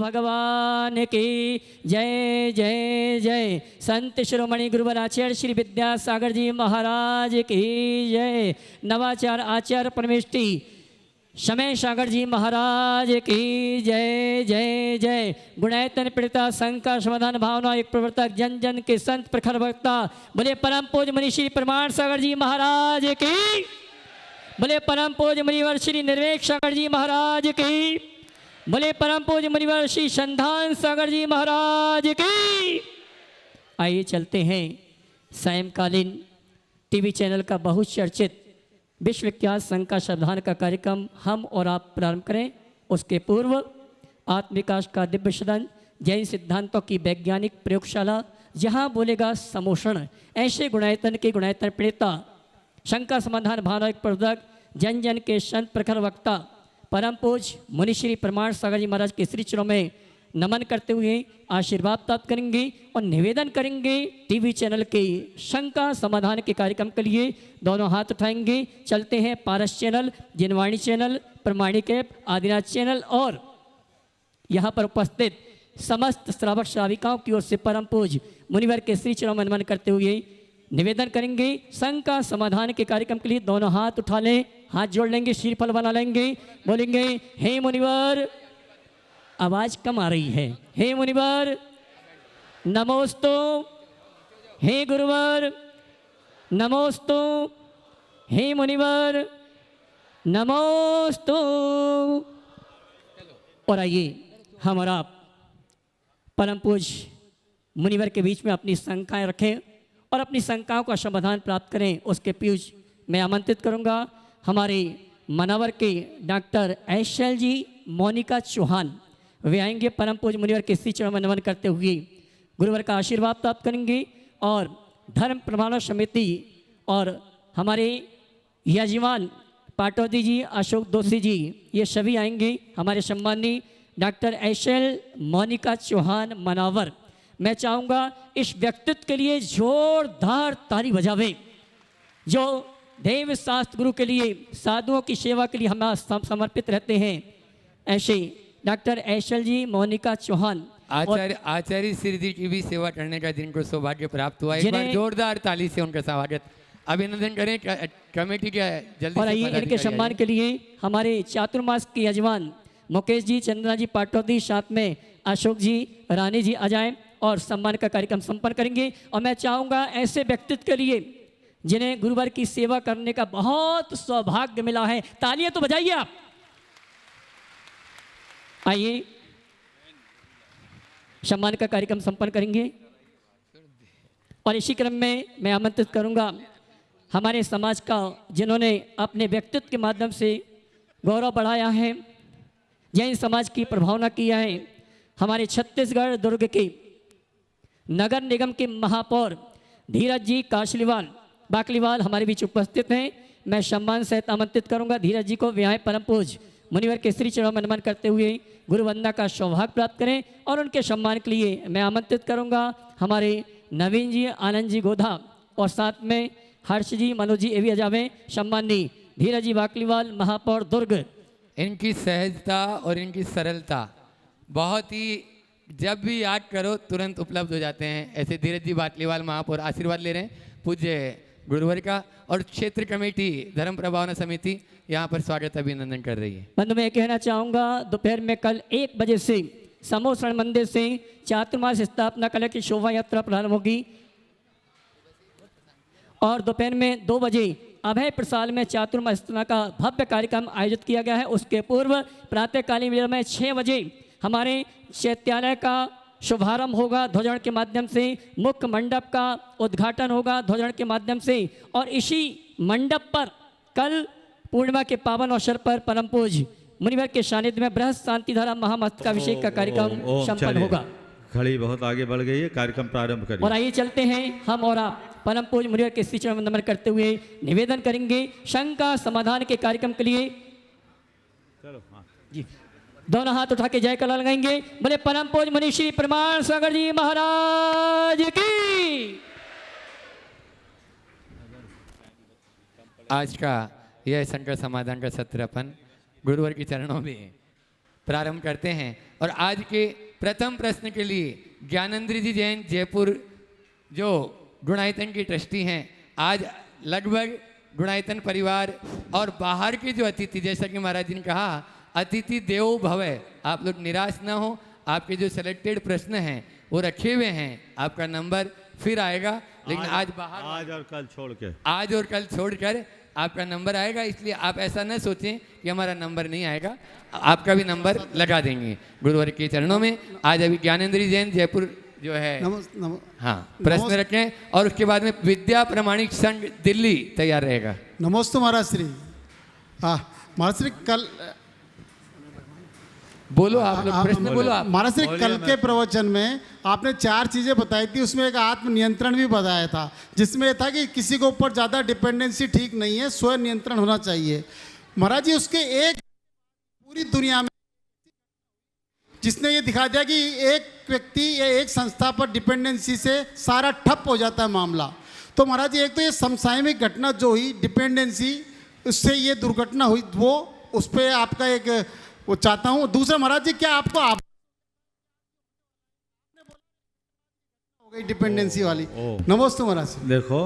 भगवान की जय जय जय। संत शिरोमणि गुरुवर आचार्य श्री विद्यासागर जी महाराज की जय। नवाचार आचार्य परमेष्टि समय सागर जी महाराज की जय जय जय। गुणायतन पीड़िता शंका समाधान भावना एक प्रवर्तक जन जन के संत प्रखर वक्ता बोले परम पूज्य मुनि श्री प्रमाण सागर जी महाराज की। बोले परम पूज्य मुनिवर श्री निर्वेक सागर जी महाराज की। बोले परम पूज्य मुनिवर श्री संधान सागर जी महाराज की। आइए चलते हैं सायंकालीन टीवी चैनल का बहुत चर्चित विश्वविख्यात शंका सावधान का कार्यक्रम हम और आप प्रारंभ करें। उसके पूर्व आत्मविकास का दिव्य सदन जैन सिद्धांतों की वैज्ञानिक प्रयोगशाला जहां बोलेगा समोषण ऐसे गुणायतन के गुणायतन प्रेता शंका समाधान भावना एक प्रवर्तक जन जन के संत प्रखर वक्ता परम पूज्य मुनिश्री प्रमाण सागर जी महाराज के श्री चरणों में नमन करते हुए आशीर्वाद प्राप्त करेंगे और निवेदन करेंगे टीवी चैनल के शंका समाधान के कार्यक्रम के लिए दोनों हाथ उठाएंगे। चलते हैं पारस चैनल, जिनवाणी चैनल, प्रमाणिक ऐप, आदिनाथ चैनल और यहाँ पर उपस्थित समस्त श्रावक श्राविकाओं की ओर से परम पूज्य मुनिवर के श्री चरणों में नमन करते हुए निवेदन करेंगे शंका समाधान के कार्यक्रम के लिए दोनों हाथ उठा लें, हाथ जोड़ लेंगे, श्रीफल बना लेंगे, बोलेंगे हे मुनिवर। आवाज कम आ रही है। हे मुनिवर नमोस्तु, हे गुरुवर नमोस्तु, हे मुनिवर नमोस्तु। और आइए हम और आप परम पूज्य मुनिवर के बीच में अपनी शंकाएं रखें और अपनी शंकाओं का समाधान प्राप्त करें। उसके पीछे मैं आमंत्रित करूंगा हमारे मनावर के डॉक्टर ऐशल जी मोनिका चौहान। वे आएंगे परम पूज्य मुनिवर के श्री चरणों में नमन करते हुए गुरुवर का आशीर्वाद प्राप्त करेंगे और धर्म प्रमाण समिति और हमारे यजमान पाटौदी जी, अशोक दोषी जी, ये सभी आएंगे। हमारे सम्माननीय डॉक्टर ऐशल मोनिका चौहान मनावर। मैं चाहूँगा इस व्यक्तित्व के लिए जोरदार ताली बजावे जो देव शास्त्र गुरु के लिए साधुओं की सेवा के लिए हम समर्पित रहते हैं। ऐसे डॉक्टर ऐशल जी मोनिका चौहान आचार्य श्री टीवी सेवा करने का जिनको सौभाग्य प्राप्त हुआ, एक बार जोरदार ताली से उनका स्वागत अभिनंदन करें कमेटी के जल्दी। और आइए इनके सम्मान के लिए हमारे चातुर्मास के यजमान मुकेश जी, चंद्रा जी पाटौदी, साथ में अशोक जी, रानी जी आ जाएं और सम्मान का कार्यक्रम संपन्न करेंगे। और मैं चाहूँगा ऐसे व्यक्तित्व के लिए जिन्हें गुरुवार की सेवा करने का बहुत सौभाग्य मिला है, तालियां तो बजाइए आप। आइए सम्मान का कार्यक्रम संपन्न करेंगे। और इसी क्रम में मैं आमंत्रित करूंगा हमारे समाज का जिन्होंने अपने व्यक्तित्व के माध्यम से गौरव बढ़ाया है, जैन समाज की प्रभावना किया है, हमारे छत्तीसगढ़ दुर्ग के नगर निगम के महापौर धीरज जी काशलीवाल बाकलीवाल हमारे बीच उपस्थित हैं। मैं सम्मान सहित आमंत्रित करूंगा धीरज जी को व्याय परम पूज्य मुनिवर के श्री चरणों में नमन करते हुए गुरु वंदना का सौभाग्य प्राप्त करें। और उनके सम्मान के लिए मैं आमंत्रित करूंगा हमारे नवीन जी, आनंद जी गोधा और साथ में हर्ष जी, मनोज जी, एवी अजावे, सम्माननीय धीरज जी बाकलीवाल महापौर दुर्ग। इनकी सहजता और इनकी सरलता बहुत ही, जब भी याद करो तुरंत उपलब्ध हो जाते हैं। ऐसे धीरज जी बाकलीवाल महापौर आशीर्वाद ले रहे हैं पूज्य गुरुवर का, और क्षेत्र कमेटी धर्म प्रभावना समिति यहाँ पर स्वागत अभिनंदन कर रही है। बंधु मैं कहना चाहूँगा दोपहर में कल 1 बजे से समोसण मंदिर से चातुर्मास स्थापना कला की शोभा यात्रा प्रारंभ होगी और दोपहर में 2 बजे अभय प्रसाद में चातुर्मास स्थापना का भव्य कार्यक्रम आयोजित किया गया है। उसके पूर्व प्रातःकालीन वेला में 6 बजे हमारे चैत्यालय का शुभारंभ होगा ध्वजारोहण के माध्यम से, मुख्य मंडप का उद्घाटन होगा ध्वजारोहण के माध्यम से। और इसी मंडप पर कल पूर्णिमा के पावन अवसर पर परम पूज्य मुनिवर के सानिध्य में बृहस्पति शांतिधारा महामस्तकाभिषेक का कार्यक्रम संपन्न होगा। घड़ी बहुत आगे बढ़ गई है, कार्यक्रम प्रारंभ करिए। और आइए चलते हैं हम और आप परम पूज्य मुनिवर के श्री चरण में नमन करते हुए निवेदन करेंगे शंका समाधान के कार्यक्रम के लिए। चलो हाँ जी, दोनों हाथ उठा के जय कला लगाएंगे। बोले परम पूज्य मुनि श्री प्रमाण सागर जी महाराज की। आज का यह शंकर समाधान का सत्र अपन गुरुवर के चरणों में प्रारंभ करते हैं। और आज के प्रथम प्रश्न के लिए ज्ञानेंद्र जी जैन जयपुर जो गुणायतन के ट्रस्टी हैं, आज लगभग गुणायतन परिवार और बाहर के जो अतिथि, जैसा कि महाराज जी ने कहा अतिथि देवो भव, आप लोग निराश ना हो। आपके जो सेलेक्टेड प्रश्न हैं वो रखे हुए हैं, आपका नंबर फिर आएगा, लेकिन आज बाहर आज और कल छोड़ के आज और कल छोड़कर आपका नंबर आएगा। इसलिए आप ऐसा न सोचें कि हमारा नंबर नहीं आएगा, आपका भी नंबर लगा देंगे गुरुवर के चरणों में। आज अभी ज्ञानेंद्र जैन जयपुर जो है हाँ प्रश्न रखें, और उसके बाद में विद्या प्रमाणिक संघ दिल्ली तैयार रहेगा। नमस्ते महाराज श्री। महाराज श्री कल बोलो आप लोग, प्रश्न बोलो आप। महाराज श्री कल के प्रवचन में आपने 4 चीजें बताई थी, उसमें एक आत्म नियंत्रण भी बताया था, जिसमें था कि किसी के ऊपर ज्यादा डिपेंडेंसी ठीक नहीं है, स्वयं नियंत्रण होना चाहिए। महाराज जी उसके एक पूरी दुनिया में जिसने ये दिखा दिया कि एक व्यक्ति या एक संस्था पर डिपेंडेंसी से सारा ठप हो जाता है मामला। तो महाराज जी एक तो ये समसामयिक घटना जो हुई डिपेंडेंसी, उससे ये दुर्घटना हुई, वो उस पर आपका एक वो चाहता हूँ। दूसरा महाराज जी क्या आपको हो गई डिपेंडेंसी वाली? नमस्ते महाराज जी। देखो,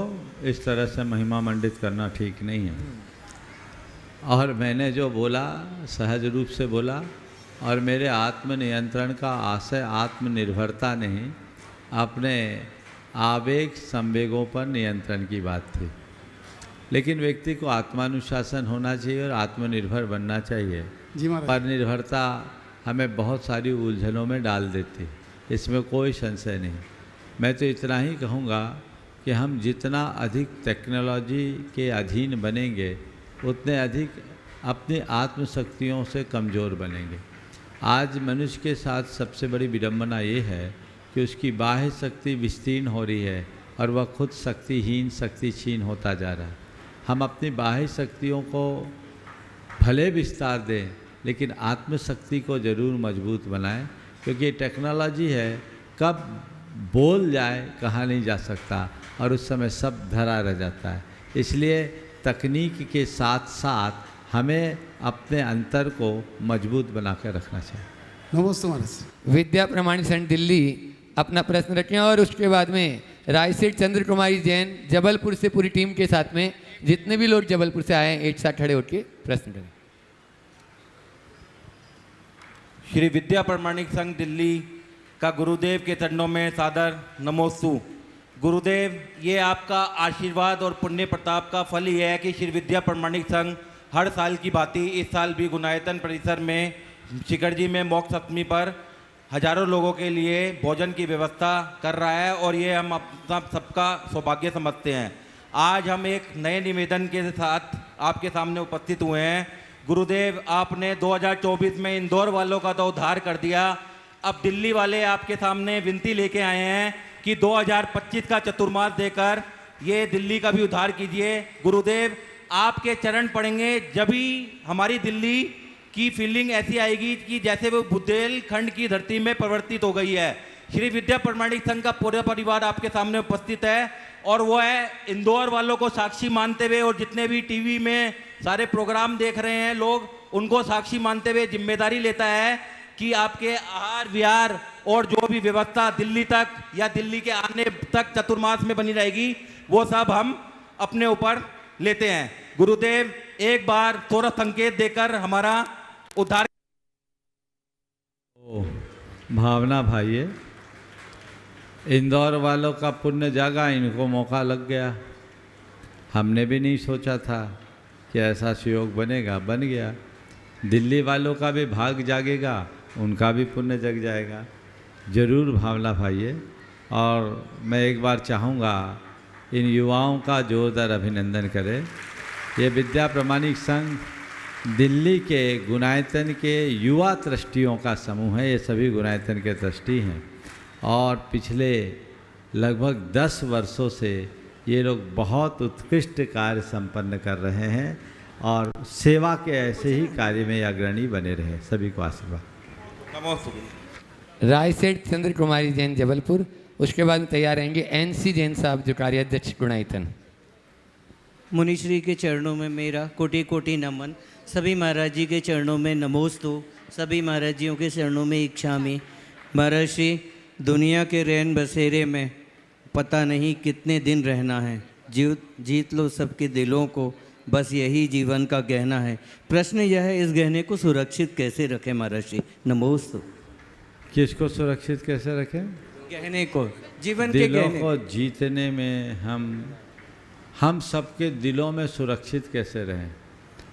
इस तरह से महिमा मंडित करना ठीक नहीं है। और मैंने जो बोला सहज रूप से बोला, और मेरे आत्मनियंत्रण का आशय आत्मनिर्भरता नहीं, अपने आवेग संवेगों पर नियंत्रण की बात थी। लेकिन व्यक्ति को आत्मानुशासन होना चाहिए और आत्मनिर्भर बनना चाहिए। जी महाराज। पर निर्भरता हमें बहुत सारी उलझनों में डाल देती, इसमें कोई संशय नहीं। मैं तो इतना ही कहूँगा कि हम जितना अधिक टेक्नोलॉजी के अधीन बनेंगे, उतने अधिक अपनी आत्मशक्तियों से कमज़ोर बनेंगे। आज मनुष्य के साथ सबसे बड़ी विडंबना ये है कि उसकी बाह्य शक्ति विस्तीर्ण हो रही है और वह खुद शक्तिहीन शक्तिहीन होता जा रहा है। हम अपनी बाह्य शक्तियों को भले विस्तार दें, लेकिन आत्मशक्ति को ज़रूर मजबूत बनाएं, क्योंकि टेक्नोलॉजी है, कब बोल जाए कहा नहीं जा सकता, और उस समय सब धरा रह जाता है। इसलिए तकनीक के साथ साथ हमें अपने अंतर को मजबूत बना कर रखना चाहिए। नमस्ते महाराज। विद्या प्रमाणिक संघ दिल्ली अपना प्रश्न रखें, और उसके बाद में रायसेठ चंद्र कुमारी जैन जबलपुर से पूरी टीम के साथ में जितने भी लोग जबलपुर से आए हैं एक साथ खड़े होकर प्रश्न करें। श्री विद्या प्रमाणिक संघ दिल्ली का गुरुदेव के चरणों में सादर नमोस्तु। गुरुदेव, ये आपका आशीर्वाद और पुण्य प्रताप का फल ही है कि श्री विद्या प्रमाणिक संघ हर साल की भांति इस साल भी गुणायतन परिसर में शिखर जी में मोक्ष सप्तमी पर हजारों लोगों के लिए भोजन की व्यवस्था कर रहा है, और ये हम अपना सबका सौभाग्य समझते हैं। आज हम एक नए निवेदन के साथ आपके सामने उपस्थित हुए हैं। गुरुदेव, आपने 2024 में इंदौर वालों का तो उद्धार कर दिया, अब दिल्ली वाले आपके सामने विनती लेके आए हैं कि 2025 का चतुर्मास देकर ये दिल्ली का भी उद्धार कीजिए। गुरुदेव, आपके चरण पड़ेंगे जब ही हमारी दिल्ली की फीलिंग ऐसी आएगी कि जैसे वो बुंदेलखंड की धरती में परिवर्तित हो गई है। श्री विद्या प्रमाणिक संघ का पूरा परिवार आपके सामने उपस्थित है, और वो है इंदौर वालों को साक्षी मानते हुए, और जितने भी टीवी में सारे प्रोग्राम देख रहे हैं लोग, उनको साक्षी मानते हुए जिम्मेदारी लेता है कि आपके आहार विहार और जो भी व्यवस्था दिल्ली तक या दिल्ली के आने तक चतुर्मास में बनी रहेगी, वो सब हम अपने ऊपर लेते हैं। गुरुदेव, एक बार थोड़ा संकेत देकर हमारा उद्धार। भावना भाई, इंदौर वालों का पुण्य जागा, इनको मौका लग गया। हमने भी नहीं सोचा था कि ऐसा सुयोग बनेगा, बन गया। दिल्ली वालों का भी भाग जागेगा, उनका भी पुण्य जग जाएगा। ज़रूर भावना भाई। और मैं एक बार चाहूँगा इन युवाओं का जोरदार अभिनंदन करें। ये विद्या प्रमाणिक संघ दिल्ली के गुणायतन के युवा ट्रस्टियों का समूह है। ये सभी गुणायतन के ट्रस्टी हैं, और पिछले लगभग 10 वर्षों से ये लोग बहुत उत्कृष्ट कार्य संपन्न कर रहे हैं, और सेवा के ऐसे ही कार्य में अग्रणी बने रहे। सभी को आशीर्वाद। नमस्ते। रायसेठ चंद्र कुमारी जैन जबलपुर, उसके बाद तैयार रहेंगे NC जैन साहब जो कार्याध्यक्ष गुणायतन। मुनिश्री के चरणों में मेरा कोटि कोटि नमन। सभी महाराज जी के चरणों में नमोस्तु। सभी महाराजियों के चरणों में इच्छामि। महर्षि, दुनिया के रैन बसेरे में पता नहीं कितने दिन रहना है, जीत लो सबके दिलों को, बस यही जीवन का गहना है। प्रश्न यह है, इस गहने को सुरक्षित कैसे रखें महर्षि? नमोस्तु। किसको सुरक्षित कैसे रखें? गहने को, जीवन के दिलों गहने को जीतने में हम सबके दिलों में सुरक्षित कैसे रहें?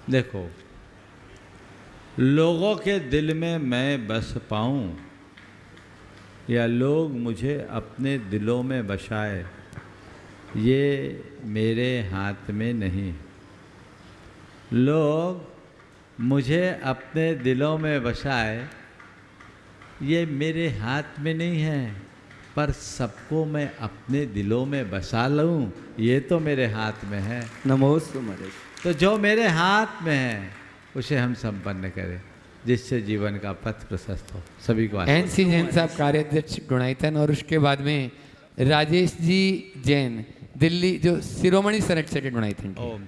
देखो, लोगों के दिल में मैं बस पाऊं या लोग मुझे अपने दिलों में बसाए, ये मेरे हाथ में नहीं। लोग मुझे अपने दिलों में बसाए, ये मेरे हाथ में नहीं है, पर सबको मैं अपने दिलों में बसा लूं, ये तो मेरे हाथ में है। नमोस्तु महाराज। तो जो मेरे हाथ में है उसे हम संपन्न करें, जिससे जीवन का पथ प्रशस्त हो। सभी को एन सी जैन साहब कार्याध्यक्ष गुणायतन, और उसके बाद में राजेश जी जैन दिल्ली, जो शिरोमणि संरक्षक है गुणायतन के। ओम।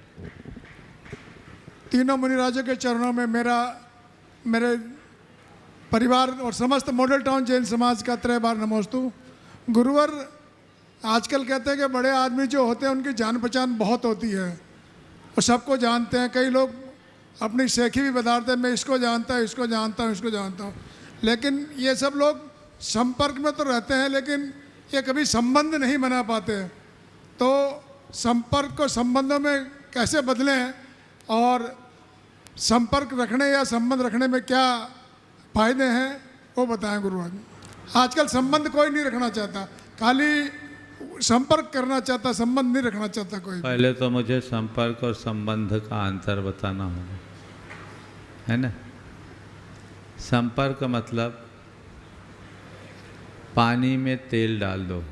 तीनों मुनिराजों के चरणों में मेरे परिवार और समस्त मॉडल टाउन जैन समाज का त्रय बार नमोस्तु। गुरुवर, आजकल कहते हैं कि बड़े आदमी जो होते हैं उनकी जान पहचान बहुत होती है और सबको जानते हैं। कई लोग अपनी शेखी भी बताते हैं, मैं इसको जानता हूँ, इसको जानता हूँ, इसको जानता हूँ। लेकिन ये सब लोग संपर्क में तो रहते हैं, लेकिन ये कभी संबंध नहीं बना पाते। तो संपर्क को संबंधों में कैसे बदलें और संपर्क रखने या संबंध रखने में क्या फायदे हैं, वो बताएं गुरुवार। आजकल संबंध कोई नहीं रखना चाहता, खाली संपर्क करना चाहता, संबंध नहीं रखना चाहता कोई। पहले तो मुझे संपर्क और संबंध का अंतर बताना होगा, है ना। संपर्क मतलब पानी में तेल डाल दो,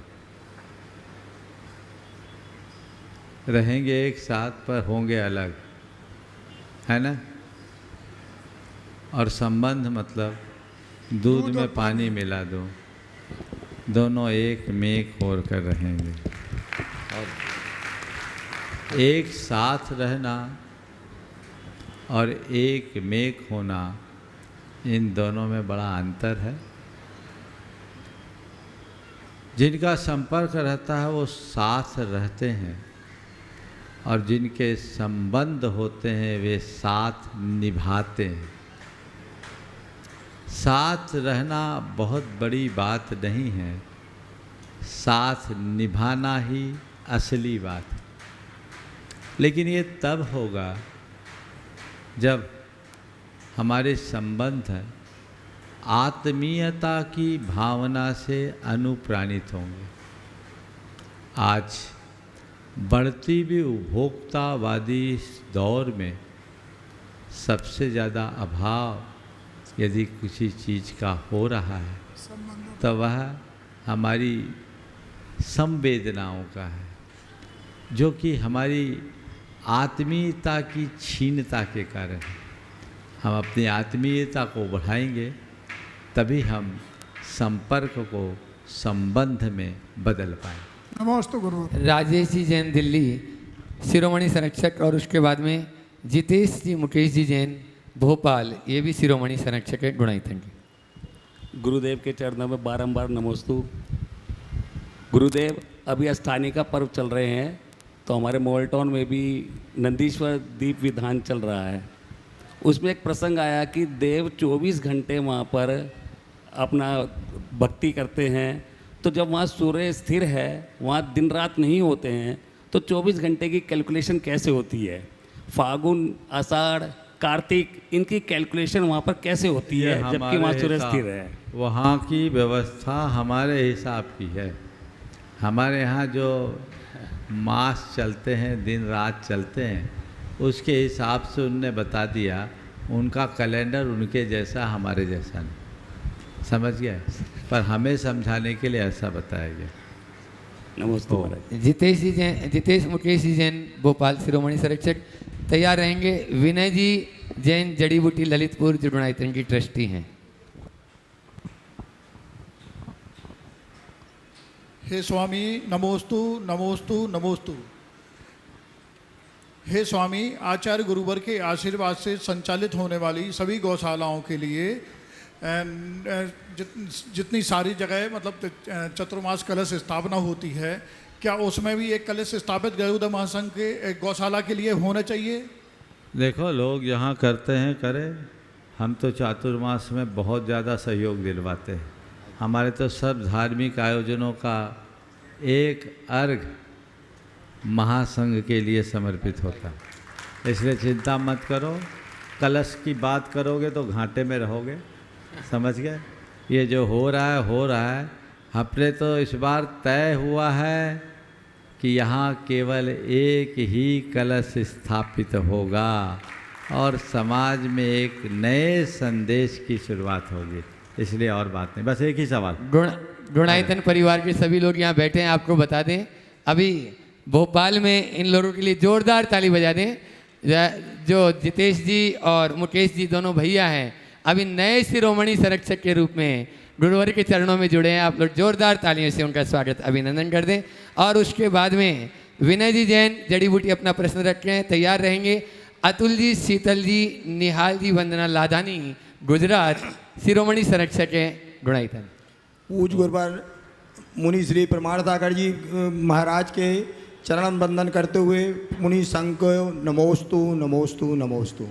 रहेंगे एक साथ पर होंगे अलग, है ना। और संबंध मतलब दूध में पानी मिला दो, दोनों एक मेक होर कर रहेंगे। और एक साथ रहना और एक मेक होना, इन दोनों में बड़ा अंतर है। जिनका संपर्क रहता है वो साथ रहते हैं, और जिनके संबंध होते हैं वे साथ निभाते हैं। साथ रहना बहुत बड़ी बात नहीं है, साथ निभाना ही असली बात है। लेकिन ये तब होगा जब हमारे संबंध आत्मीयता की भावना से अनुप्राणित होंगे। आज बढ़ती भी उपभोक्तावादी दौर में सबसे ज़्यादा अभाव यदि किसी चीज़ का हो रहा है तो वह हमारी संवेदनाओं का है, जो कि हमारी आत्मीयता की क्षीणता के कारण। हम अपनी आत्मीयता को बढ़ाएंगे तभी हम संपर्क को संबंध में बदल पाएं। नमोस्तु गुरुवर। राजेश जी जैन दिल्ली शिरोमणि संरक्षक, और उसके बाद में जितेश जी मुकेश जी जैन भोपाल, ये भी शिरोमणि संरक्षक है गुणायतन के। गुरुदेव के चरणों में बारंबार नमोस्तु। गुरुदेव, अभी अष्टानी का पर्व चल रहे हैं, तो हमारे मॉडल टाउन में भी नंदीश्वर दीप विधान चल रहा है। उसमें एक प्रसंग आया कि देव 24 घंटे वहाँ पर अपना भक्ति करते हैं। तो जब वहाँ सूर्य स्थिर है, वहाँ दिन रात नहीं होते हैं, तो 24 घंटे की कैलकुलेशन कैसे होती है? फागुन, आषाढ़, कार्तिक, इनकी कैलकुलेशन वहाँ पर कैसे होती है जबकि वहाँ सूर्य स्थिर है? वहाँ की व्यवस्था हमारे हिसाब की है। हमारे यहाँ जो मास चलते हैं, दिन रात चलते हैं, उसके हिसाब से उनने बता दिया। उनका कैलेंडर उनके जैसा, हमारे जैसा नहीं, समझ गए। पर हमें समझाने के लिए ऐसा बताया गया। नमस्ते महाराज। जितेश मुकेश जी जैन भोपाल शिरोमणि संरक्षक तैयार रहेंगे। विनय जी जैन जड़ी बूटी ललितपुर, जो गुणायतन की ट्रस्टी हैं। हे स्वामी, नमोस्तु नमोस्तु नमोस्तु। हे स्वामी, आचार्य गुरुवर के आशीर्वाद से संचालित होने वाली सभी गौशालाओं के लिए जितनी सारी जगह मतलब चतुर्मास कलश स्थापना होती है, क्या उसमें भी एक कलश स्थापित गरुड़ महासंघ के एक गौशाला के लिए होना चाहिए? देखो, लोग यहाँ करते हैं करें, हम तो चातुर्मास में बहुत ज़्यादा सहयोग दिलवाते हैं। हमारे तो सब धार्मिक आयोजनों का एक अर्घ महासंघ के लिए समर्पित होता है। इसलिए चिंता मत करो, कलश की बात करोगे तो घाटे में रहोगे, समझ गए? ये जो हो रहा है। अपने तो इस बार तय हुआ है कि यहाँ केवल एक ही कलश स्थापित होगा और समाज में एक नए संदेश की शुरुआत होगी। इसलिए और बात नहीं, बस एक ही सवाल। गुणायतन परिवार के सभी लोग यहाँ बैठे हैं। आपको बता दें, अभी भोपाल में इन लोगों के लिए जोरदार ताली बजा दें। जो जितेश जी और मुकेश जी दोनों भैया हैं, अभी नए शिरोमणि संरक्षक के रूप में गुरुवर के चरणों में जुड़े हैं। आप लोग जोरदार तालियों से उनका स्वागत अभिनंदन कर दें। और उसके बाद में विनय जी जैन जड़ी बूटी अपना प्रश्न रखे हैं, तैयार रहेंगे। अतुल जी, शीतल जी, निहाल जी, वंदना लाधानी गुजरात शिरोमणि संरक्षक हैं गुणायतन। पूज गुरुवर मुनि श्री प्रमाण सागर जी महाराज के चरण बंदन करते हुए मुनि संघ को नमोस्तु नमोस्तु नमोस्तु।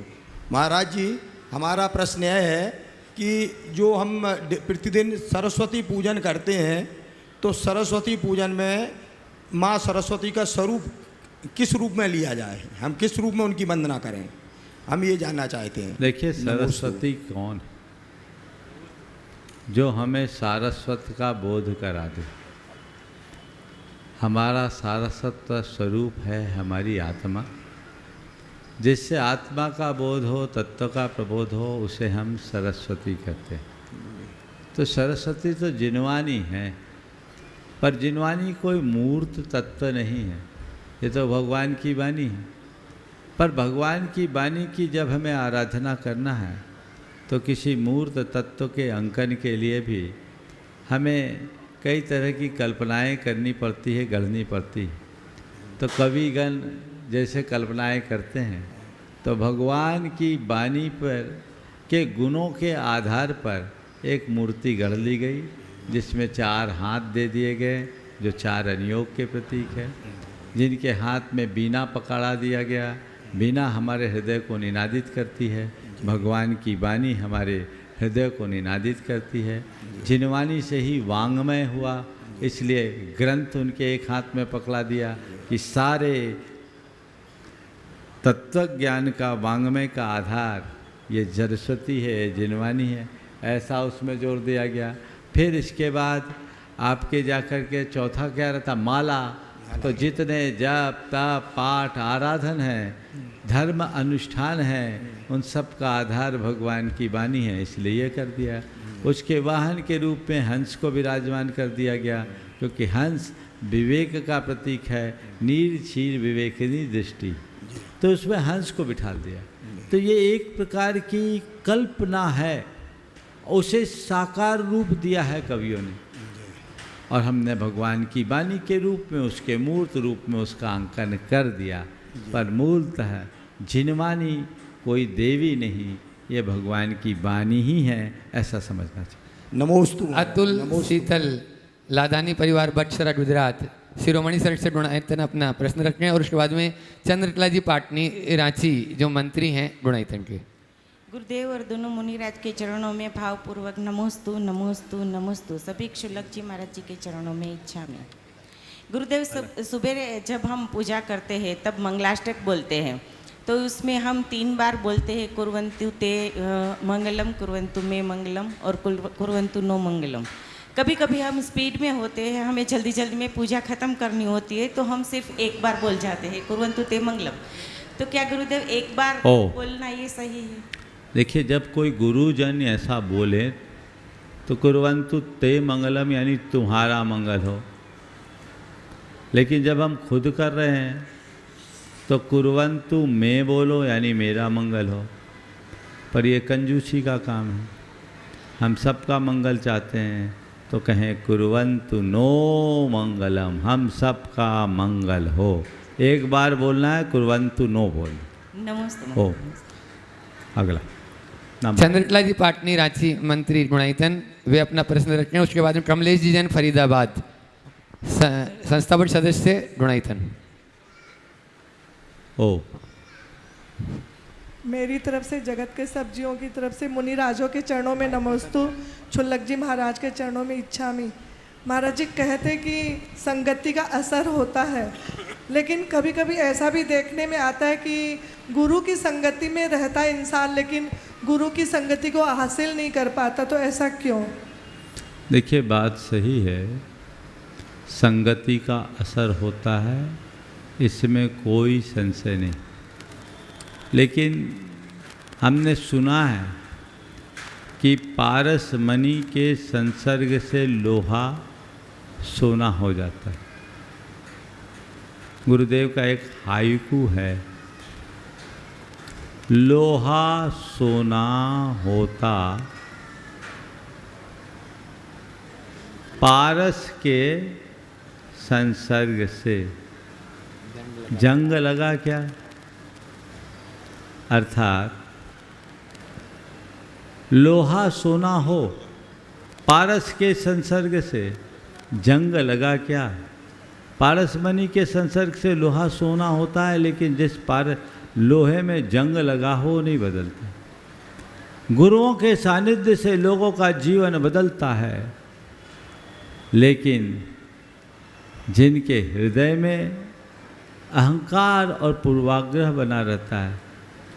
महाराज जी, हमारा प्रश्न यह है कि जो हम प्रतिदिन सरस्वती पूजन करते हैं, तो सरस्वती पूजन में माँ सरस्वती का स्वरूप किस रूप में लिया जाए, हम किस रूप में उनकी वंदना करें, हम ये जानना चाहते हैं। देखिए, सरस्वती कौन है? जो हमें सारस्वत का बोध करा दे। हमारा सारस्वत का स्वरूप है हमारी आत्मा। जिससे आत्मा का बोध हो, तत्व का प्रबोध हो, उसे हम सरस्वती कहते हैं। तो सरस्वती तो जिनवानी है, पर जिनवानी कोई मूर्त तत्व नहीं है, ये तो भगवान की वाणी है। पर भगवान की वाणी की जब हमें आराधना करना है, तो किसी मूर्त तत्व के अंकन के लिए भी हमें कई तरह की कल्पनाएं करनी पड़ती है, गढ़नी पड़ती है। तो कविगण जैसे कल्पनाएं करते हैं, तो भगवान की वाणी पर के गुणों के आधार पर एक मूर्ति गढ़ ली गई, जिसमें 4 हाथ दे दिए गए, जो 4 अनुयोग के प्रतीक है। जिनके हाथ में बीना पकड़ा दिया गया। बीना हमारे हृदय को निनादित करती है, भगवान की वाणी हमारे हृदय को निनादित करती है। जिनवाणी से ही वांग्मय हुआ, इसलिए ग्रंथ उनके एक हाथ में पकड़ा दिया कि सारे तत्व ज्ञान का वांग्मय का आधार ये सरस्वती है, जिनवाणी है, ऐसा उसमें जोर दिया गया। फिर इसके बाद आपके जाकर के चौथा क्या रहता, माला। तो जितने जप तप पाठ आराधन है, धर्म अनुष्ठान है, उन सब का आधार भगवान की वाणी है, इसलिए ये कर दिया। उसके वाहन के रूप में हंस को विराजमान कर दिया गया, क्योंकि हंस विवेक का प्रतीक है, नीर क्षीर विवेकिनी दृष्टि। तो उसमें हंस को बिठा दिया। तो ये एक प्रकार की कल्पना है, उसे साकार रूप दिया है कवियों ने, और हमने भगवान की वाणी के रूप में, उसके मूर्त रूप में उसका अंकन कर दिया। पर मूलतः जिनवाणी कोई देवी नहीं, ये भगवान की वाणी ही है, ऐसा समझना चाहिए। नमोस्तु। अतुल शीतल लाधानी परिवार बक्सरा गुजरात शिरोमणि संरक्षक गुणायतन अपना प्रश्न रखते हैं। और उसके बाद में चंद्रकला जी पाटनी रांची जो मंत्री हैं गुणायतन के। गुरुदेव और दोनों मुनिराज के चरणों में भावपूर्वक नमोस्तु नमोस्तु नमोस्तु। सभी क्षुल्लक जी महाराज जी के चरणों में इच्छा में। गुरुदेव, सुबह जब हम पूजा करते हैं तब मंगलाष्टक बोलते हैं, तो उसमें हम 3 बार बोलते हैं कुर्वन्तु ते मंगलम, कुर्वन्तु मे मंगलम और कुर्वन्तु नो मंगलम। कभी कभी हम स्पीड में होते हैं, हमें जल्दी जल्दी में पूजा ख़त्म करनी होती है, तो हम सिर्फ एक बार बोल जाते हैं कुर्वन्तु ते मंगलम। तो क्या गुरुदेव एक बार बोलना ये सही है? देखिए, जब कोई गुरुजन ऐसा बोले तो कुर्वन्तु ते मंगलम यानी तुम्हारा मंगल हो। लेकिन जब हम खुद कर रहे हैं तो कुर्वन्तु मैं बोलो यानी मेरा मंगल हो। पर ये कंजूसी का काम है। हम सबका मंगल चाहते हैं तो कहें कुर्वन्तु नो मंगलम, हम सबका मंगल हो। एक बार बोलना है, कुर्वन्तु नो बोल। नमोस्तु हो अगला नाम चंद्रकला जी पाटनी रांची मंत्री गुणायतन, वे अपना प्रश्न रखें। उसके बाद में कमलेश जी जैन फरीदाबाद संस्था बोर्ड सदस्य गुणायतन। ओ मेरी तरफ से जगत के सब जीवों की तरफ से मुनि राजों के चरणों में नमोस्तु, छुल्लक जी महाराज के चरणों में इच्छामि। महाराज जी कहते कि संगति का असर होता है, लेकिन कभी कभी ऐसा भी देखने में आता है कि गुरु की संगति में रहता है इंसान, लेकिन गुरु की संगति को हासिल नहीं कर पाता, तो ऐसा क्यों? देखिए बात सही है, संगति का असर होता है, इसमें कोई संशय नहीं। लेकिन हमने सुना है कि पारस मणि के संसर्ग से लोहा सोना हो जाता है। गुरुदेव का एक हाइकू है, लोहा सोना होता पारस के संसर्ग से, जंग लगा क्या? अर्थात लोहा सोना हो पारस के संसर्ग से, जंग लगा क्या? पारस मणि के संसर्ग से लोहा सोना होता है, लेकिन जिस लोहे में जंग लगा हो नहीं बदलता। गुरुओं के सानिध्य से लोगों का जीवन बदलता है, लेकिन जिनके हृदय में अहंकार और पूर्वाग्रह बना रहता है,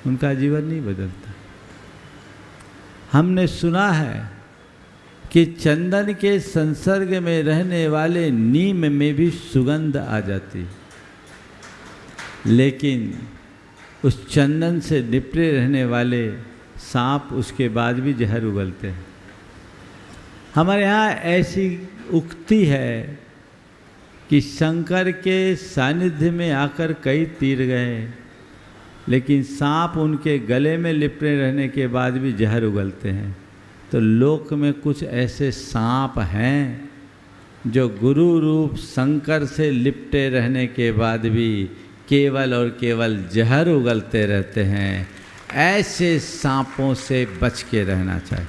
उनका जीवन नहीं बदलता। हमने सुना है कि चंदन के संसर्ग में रहने वाले नीम में भी सुगंध आ जाती, लेकिन उस चंदन से निपटे रहने वाले सांप उसके बाद भी जहर उगलते हैं। हमारे यहाँ ऐसी उक्ति है कि शंकर के सानिध्य में आकर कई तीर गए, लेकिन सांप उनके गले में लिपटे रहने के बाद भी जहर उगलते हैं। तो लोक में कुछ ऐसे सांप हैं जो गुरु रूप शंकर से लिपटे रहने के बाद भी केवल और केवल जहर उगलते रहते हैं। ऐसे सांपों से बच के रहना चाहिए।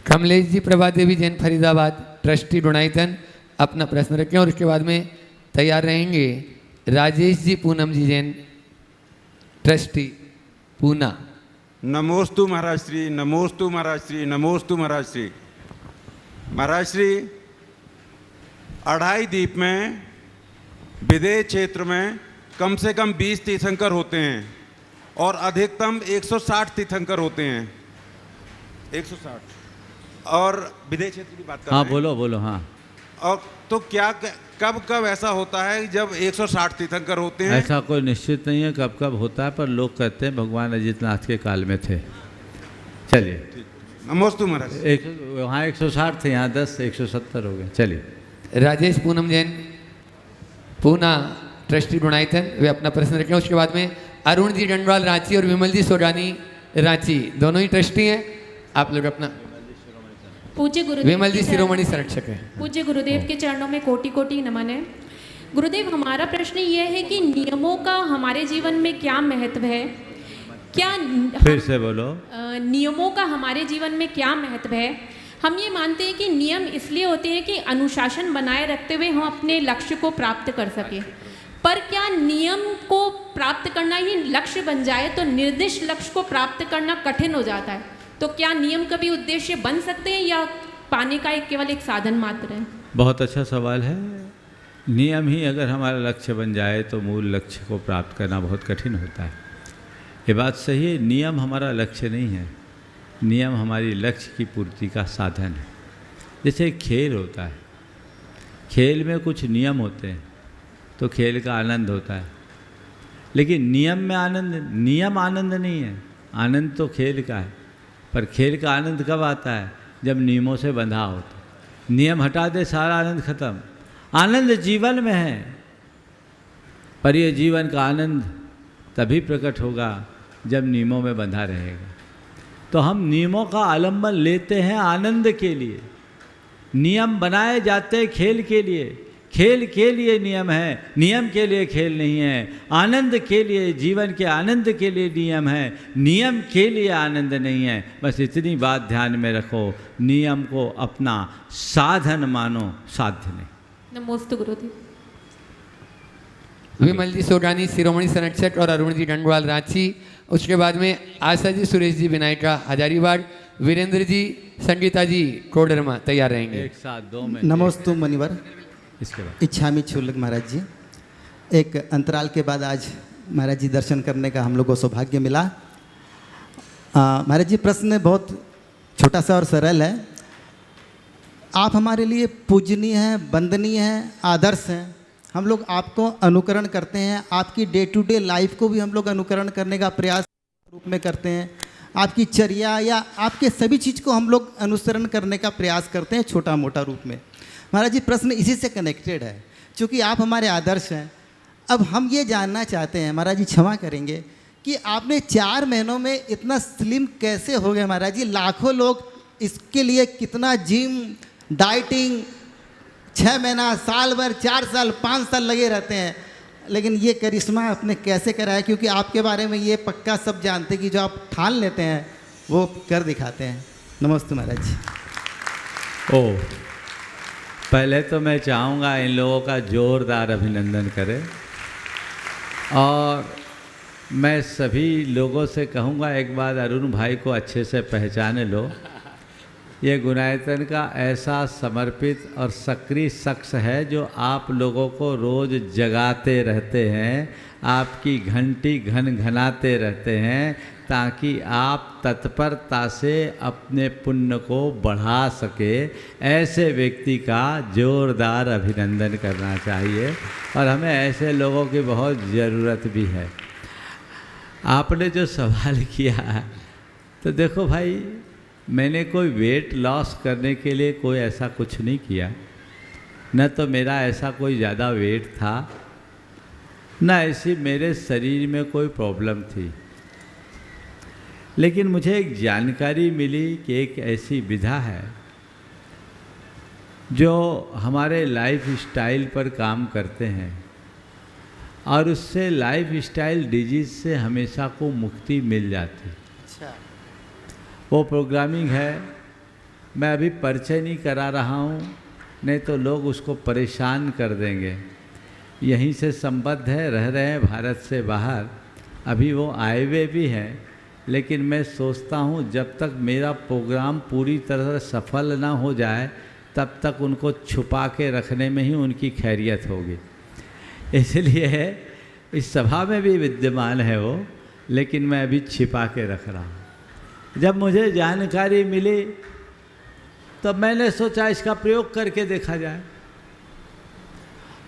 कमलेश जी प्रभा देवी जैन फरीदाबाद ट्रस्टी गुणायतन, अपना प्रश्न रखें और उसके बाद में तैयार रहेंगे राजेश जी पूनम जी जैन ट्रस्टी पूना। नमोस्तु महाराज श्री, नमोस्तु महाराज श्री, नमोस्तु महाराज श्री। महाराज श्री, अढ़ाई द्वीप में विदेश क्षेत्र में कम से कम 20 तीर्थंकर होते हैं और अधिकतम 160 तीर्थंकर होते हैं। 160 और विदेश क्षेत्र की बात कर रहे हैं। हाँ बोलो बोलो। हाँ, और तो क्या कब ऐसा होता है जब 160 तीर्थंकर होते हैं? ऐसा कोई निश्चित नहीं है कब कब होता है, पर लोग कहते हैं भगवान अजितनाथ के काल में थे। चलिए नमोस्तु महाराज। वहाँ 160 थे, यहाँ 10 170 हो गए। चलिए राजेश पूनम जैन पूना ट्रस्टी गुणायतन, वे अपना प्रश्न रखें। उसके बाद में अरुण जी डंडवाल रांची और विमल जी सोडानी रांची, दोनों ही ट्रस्टी हैं। आप लोग अपना पूज्य गुरुदेव विमल जी शिरोमणि संरक्षक है। पूज्य गुरुदेव के चरणों में कोटि कोटि नमन है। गुरुदेव, हमारा प्रश्न ये है कि नियमों का हमारे जीवन में क्या महत्व है? क्या फिर से बोलो। नियमों का हमारे जीवन में क्या महत्व है? हम ये मानते हैं कि नियम इसलिए होते हैं कि अनुशासन बनाए रखते हुए हम अपने लक्ष्य को प्राप्त कर सकें, पर क्या नियम को प्राप्त करना ही लक्ष्य बन जाए तो निर्दिष्ट लक्ष्य को प्राप्त करना कठिन हो जाता है। तो क्या नियम कभी उद्देश्य बन सकते हैं या पाने का केवल एक साधन मात्र है? बहुत अच्छा सवाल है। नियम ही अगर हमारा लक्ष्य बन जाए तो मूल लक्ष्य को प्राप्त करना बहुत कठिन होता है। ये बात सही है, नियम हमारा लक्ष्य नहीं है, नियम हमारी लक्ष्य की पूर्ति का साधन है। जैसे खेल होता है, खेल में कुछ नियम होते हैं तो खेल का आनंद होता है, लेकिन नियम में नियम आनंद नहीं है। आनंद तो खेल का है, पर खेल का आनंद कब आता है? जब नियमों से बंधा होता है। नियम हटा दे सारा आनंद खत्म। आनंद जीवन में है, पर यह जीवन का आनंद तभी प्रकट होगा जब नियमों में बंधा रहेगा। तो हम नियमों का आलंबन लेते हैं आनंद के लिए। नियम बनाए जाते हैं खेल के लिए, खेल के लिए नियम है, नियम के लिए खेल नहीं है। आनंद के लिए, जीवन के आनंद के लिए नियम है, नियम के लिए आनंद नहीं है। बस इतनी बात ध्यान में रखो, नियम को अपना साधन मानो, साध्य नहीं। नमोस्तु गुरुदेव। विमल जी सोडानी शिरोमणि संरक्षक और अरुण जी डंडवाल रांची। उसके बाद में आशा जी, सुरेश जी विनायका हजारीबाग, वीरेंद्र जी, संगीता जी कोडरमा तैयार रहेंगे। एक साथ दो में नमोस्तु मुनिवर। इसके बाद इच्छामी छुल्लक महाराज जी, एक अंतराल के बाद आज महाराज जी दर्शन करने का हम लोग को सौभाग्य मिला। महाराज जी, प्रश्न बहुत छोटा सा और सरल है। आप हमारे लिए पूजनीय हैं, वंदनीय हैं, आदर्श हैं। हम लोग आपको अनुकरण करते हैं, आपकी डे टू डे लाइफ को भी हम लोग अनुकरण करने का प्रयास रूप में करते हैं। आपकी चर्या या आपके सभी चीज़ को हम लोग अनुसरण करने का प्रयास करते हैं, छोटा मोटा रूप में। महाराज जी, प्रश्न इसी से कनेक्टेड है, क्योंकि आप हमारे आदर्श हैं। अब हम ये जानना चाहते हैं, महाराज जी क्षमा करेंगे, कि आपने 4 महीनों में इतना स्लिम कैसे हो गए महाराज जी? लाखों लोग इसके लिए कितना जिम, डाइटिंग 6 महीना, साल भर, 4 साल, 5 साल लगे रहते हैं, लेकिन ये करिश्मा आपने कैसे कराया? क्योंकि आपके बारे में ये पक्का सब जानते कि जो आप ठान लेते हैं वो कर दिखाते हैं। नमस्ते महाराज जी। ओ, पहले तो मैं चाहूँगा इन लोगों का जोरदार अभिनंदन करें, और मैं सभी लोगों से कहूँगा एक बार अरुण भाई को अच्छे से पहचाने लो। ये गुणायतन का ऐसा समर्पित और सक्रिय शख्स है जो आप लोगों को रोज़ जगाते रहते हैं, आपकी घंटी घनाते रहते हैं, ताकि आप तत्परता से अपने पुण्य को बढ़ा सके। ऐसे व्यक्ति का जोरदार अभिनंदन करना चाहिए, और हमें ऐसे लोगों की बहुत ज़रूरत भी है। आपने जो सवाल किया है, तो देखो भाई, मैंने कोई वेट लॉस करने के लिए कोई ऐसा कुछ नहीं किया, न तो मेरा ऐसा कोई ज़्यादा वेट था, न ऐसी मेरे शरीर में कोई प्रॉब्लम थी। लेकिन मुझे एक जानकारी मिली कि एक ऐसी विधा है जो हमारे लाइफ स्टाइल पर काम करते हैं, और उससे लाइफ स्टाइल डिजीज़ से हमेशा को मुक्ति मिल जाती। अच्छा, वो प्रोग्रामिंग है। मैं अभी परिचय नहीं करा रहा हूँ, नहीं तो लोग उसको परेशान कर देंगे। यहीं से संबद्ध है, रह रहे हैं भारत से बाहर, अभी वो आए हुए भी हैं, लेकिन मैं सोचता हूँ जब तक मेरा प्रोग्राम पूरी तरह से सफल ना हो जाए, तब तक उनको छुपा के रखने में ही उनकी खैरियत होगी। इसलिए इस सभा में भी विद्यमान है वो, लेकिन मैं अभी छिपा के रख रहा हूँ। जब मुझे जानकारी मिली तो मैंने सोचा इसका प्रयोग करके देखा जाए,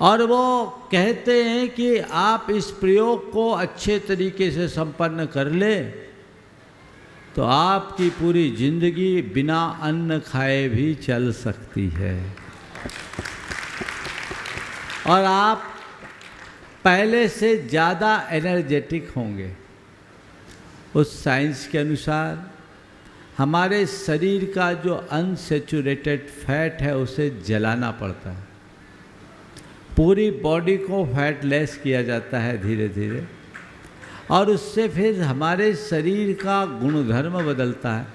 और वो कहते हैं कि आप इस प्रयोग को अच्छे तरीके से संपन्न कर ले तो आपकी पूरी जिंदगी बिना अन्न खाए भी चल सकती है, और आप पहले से ज़्यादा एनर्जेटिक होंगे। उस साइंस के अनुसार हमारे शरीर का जो अनसेचुरेटेड फैट है उसे जलाना पड़ता है, पूरी बॉडी को फैट लेस किया जाता है धीरे धीरे, और उससे फिर हमारे शरीर का गुणधर्म बदलता है,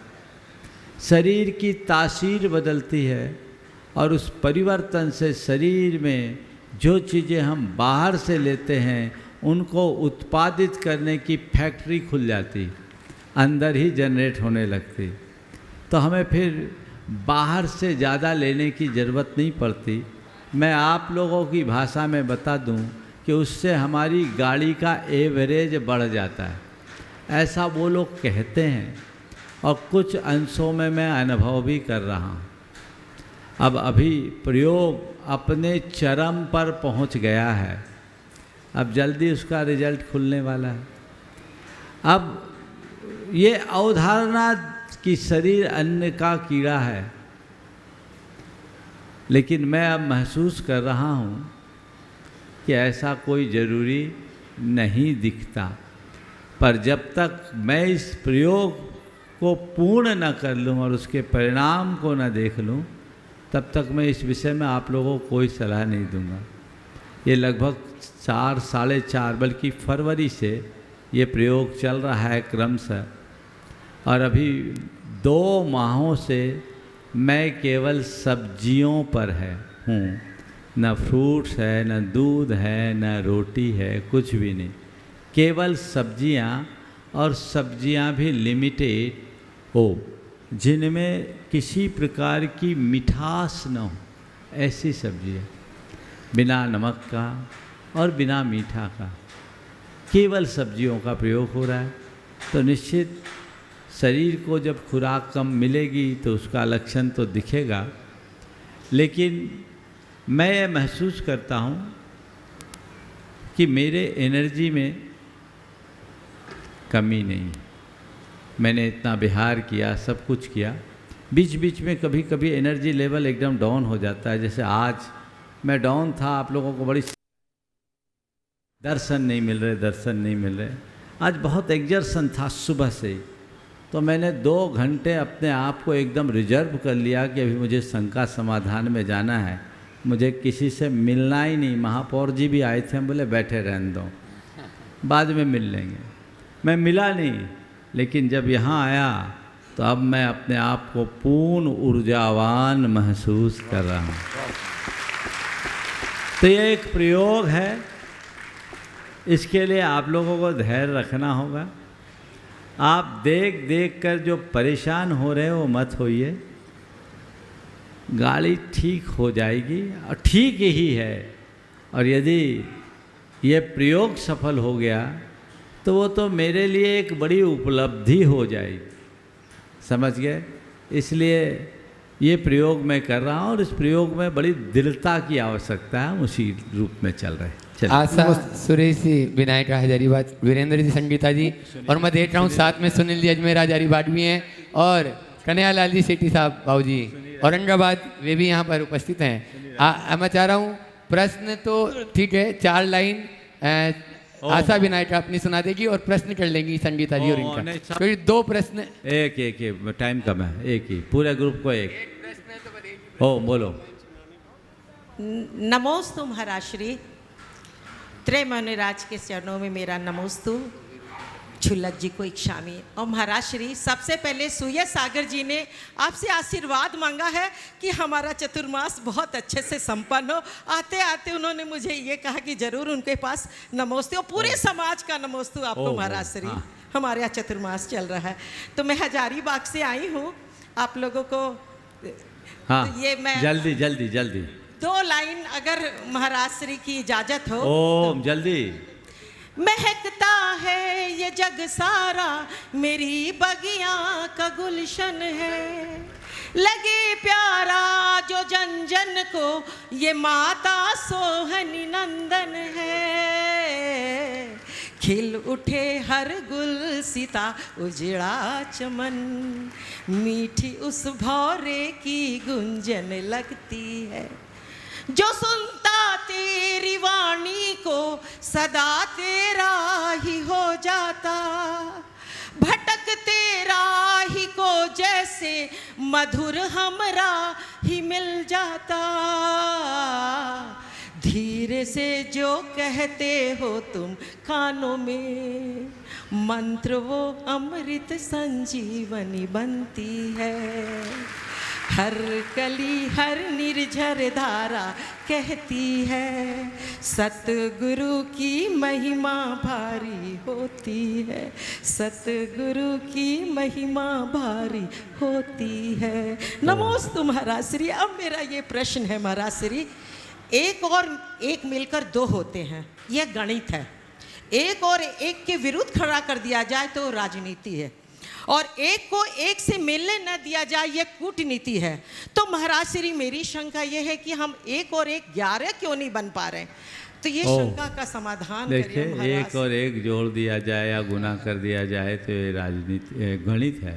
शरीर की तासीर बदलती है, और उस परिवर्तन से शरीर में जो चीज़ें हम बाहर से लेते हैं उनको उत्पादित करने की फैक्ट्री खुल जाती, अंदर ही जनरेट होने लगती। तो हमें फिर बाहर से ज़्यादा लेने की ज़रूरत नहीं पड़ती। मैं आप लोगों की भाषा में बता दूं कि उससे हमारी गाड़ी का एवरेज बढ़ जाता है, ऐसा वो लोग कहते हैं, और कुछ अंशों में मैं अनुभव भी कर रहा हूँ। अब अभी प्रयोग अपने चरम पर पहुँच गया है, अब जल्दी उसका रिजल्ट खुलने वाला है। अब ये अवधारणा कि शरीर अन्न का कीड़ा है, लेकिन मैं अब महसूस कर रहा हूँ कि ऐसा कोई ज़रूरी नहीं दिखता। पर जब तक मैं इस प्रयोग को पूर्ण न कर लूँ और उसके परिणाम को न देख लूँ, तब तक मैं इस विषय में आप लोगों को कोई सलाह नहीं दूंगा। ये लगभग 4 साढ़े 4 बल्कि फरवरी से ये प्रयोग चल रहा है क्रमशः, और अभी 2 माहों से मैं केवल सब्जियों पर हूँ। न फ्रूट्स है, न दूध है, न रोटी है, कुछ भी नहीं, केवल सब्जियाँ, और सब्जियाँ भी लिमिटेड हो, जिनमें किसी प्रकार की मिठास न हो, ऐसी सब्जियाँ, बिना नमक का और बिना मीठा का, केवल सब्जियों का प्रयोग हो रहा है। तो निश्चित शरीर को जब खुराक कम मिलेगी तो उसका लक्षण तो दिखेगा, लेकिन मैं ये महसूस करता हूँ कि मेरे एनर्जी में कमी नहीं। मैंने इतना विहार किया, सब कुछ किया, बीच बीच में कभी कभी एनर्जी लेवल एकदम डाउन हो जाता है। जैसे आज मैं डाउन था, आप लोगों को बड़ी दर्शन नहीं मिल रहे। आज बहुत एग्जर्सन था सुबह से, तो मैंने 2 घंटे अपने आप को एकदम रिजर्व कर लिया कि अभी मुझे शंका समाधान में जाना है, मुझे किसी से मिलना ही नहीं। महापौर जी भी आए थे, हम बोले बैठे रहने दो, बाद में मिल लेंगे। मैं मिला नहीं, लेकिन जब यहाँ आया तो अब मैं अपने आप को पूर्ण ऊर्जावान महसूस कर रहा हूँ। तो ये एक प्रयोग है, इसके लिए आप लोगों को धैर्य रखना होगा। आप देख देख कर जो परेशान हो रहे हो मत होइए, गाड़ी ठीक हो जाएगी, और ठीक ही है। और यदि ये प्रयोग सफल हो गया तो वो तो मेरे लिए एक बड़ी उपलब्धि हो जाएगी, समझ गए? इसलिए ये प्रयोग मैं कर रहा हूँ, और इस प्रयोग में बड़ी दृढ़ता की आवश्यकता है, हम उसी रूप में चल रहे हैं। आशा, सुरेश जी, विनायक हजारीबाग, वीरेंद्र जी, संगीता जी, और मैं देख रहा हूँ साथ में सुनील जी अजमेर हजारीबाग भी हैं, और कन्हैयालाल जी सेठी साहब बाबू जी औरंगाबाद, वे भी यहाँ पर उपस्थित हैं। मैं चाह रहा हूँ प्रश्न तो ठीक है, 4 लाइन आशा विनायक अपनी सुना देगी और प्रश्न कर लेंगी संगीता जी और इनका। फिर 2 प्रश्न, एक टाइम कम है, एक ही पूरे ग्रुप को एक हो। बोलो। नमोस्तु महाराश्री, त्रय मुनिराज के चरणों में मेरा नमोस्तु, छुल्लक जी को इच्छामी। और महाराज श्री, सबसे पहले सूर्य सागर जी ने आपसे आशीर्वाद मांगा है कि हमारा चतुर्मास बहुत अच्छे से संपन्न हो। आते आते उन्होंने मुझे ये कहा कि जरूर उनके पास नमोस्तु, और पूरे समाज का नमोस्तु आपको महाराज श्री। हमारे यहाँ चतुर्मास चल रहा है, तो मैं हजारीबाग से आई हूँ आप लोगों को। तो ये मैं जल्दी 2 लाइन अगर महाराज श्री की इजाजत हो। ओम जल्दी। महकता है ये जग सारा, मेरी बगिया का गुलशन है, लगे प्यारा जो जन जन को, ये माता सोहनी नंदन है। खिल उठे हर गुल सीता, उजड़ा चमन, मीठी उस भौरे की गुंजन लगती है। जो सुनता तेरी वाणी को, सदा तेरा ही हो जाता, भटकते राही को जैसे मधुर हमरा ही मिल जाता। धीरे से जो कहते हो तुम कानों में, मंत्र वो अमृत संजीवनी बनती है। हर कली हर निर्झर धारा कहती है, सतगुरु की महिमा भारी होती है, सतगुरु की महिमा भारी होती है। नमोस्तु महाराज श्री। अब मेरा ये प्रश्न है महाराज श्री, 1 और 1 मिलकर 2 होते हैं, यह गणित है। 1 और 1 के विरुद्ध खड़ा कर दिया जाए तो राजनीति है, और 1 को 1 से मिलने न दिया जाए ये कूटनीति है। तो महाराज श्री, मेरी शंका ये है कि हम 1 और 1 11 क्यों नहीं बन पा रहे? तो ये शंका का समाधान देखिए, करिए। 1 और 1 जोड़ दिया जाए या गुना कर दिया जाए तो ये राजनीति गणित है।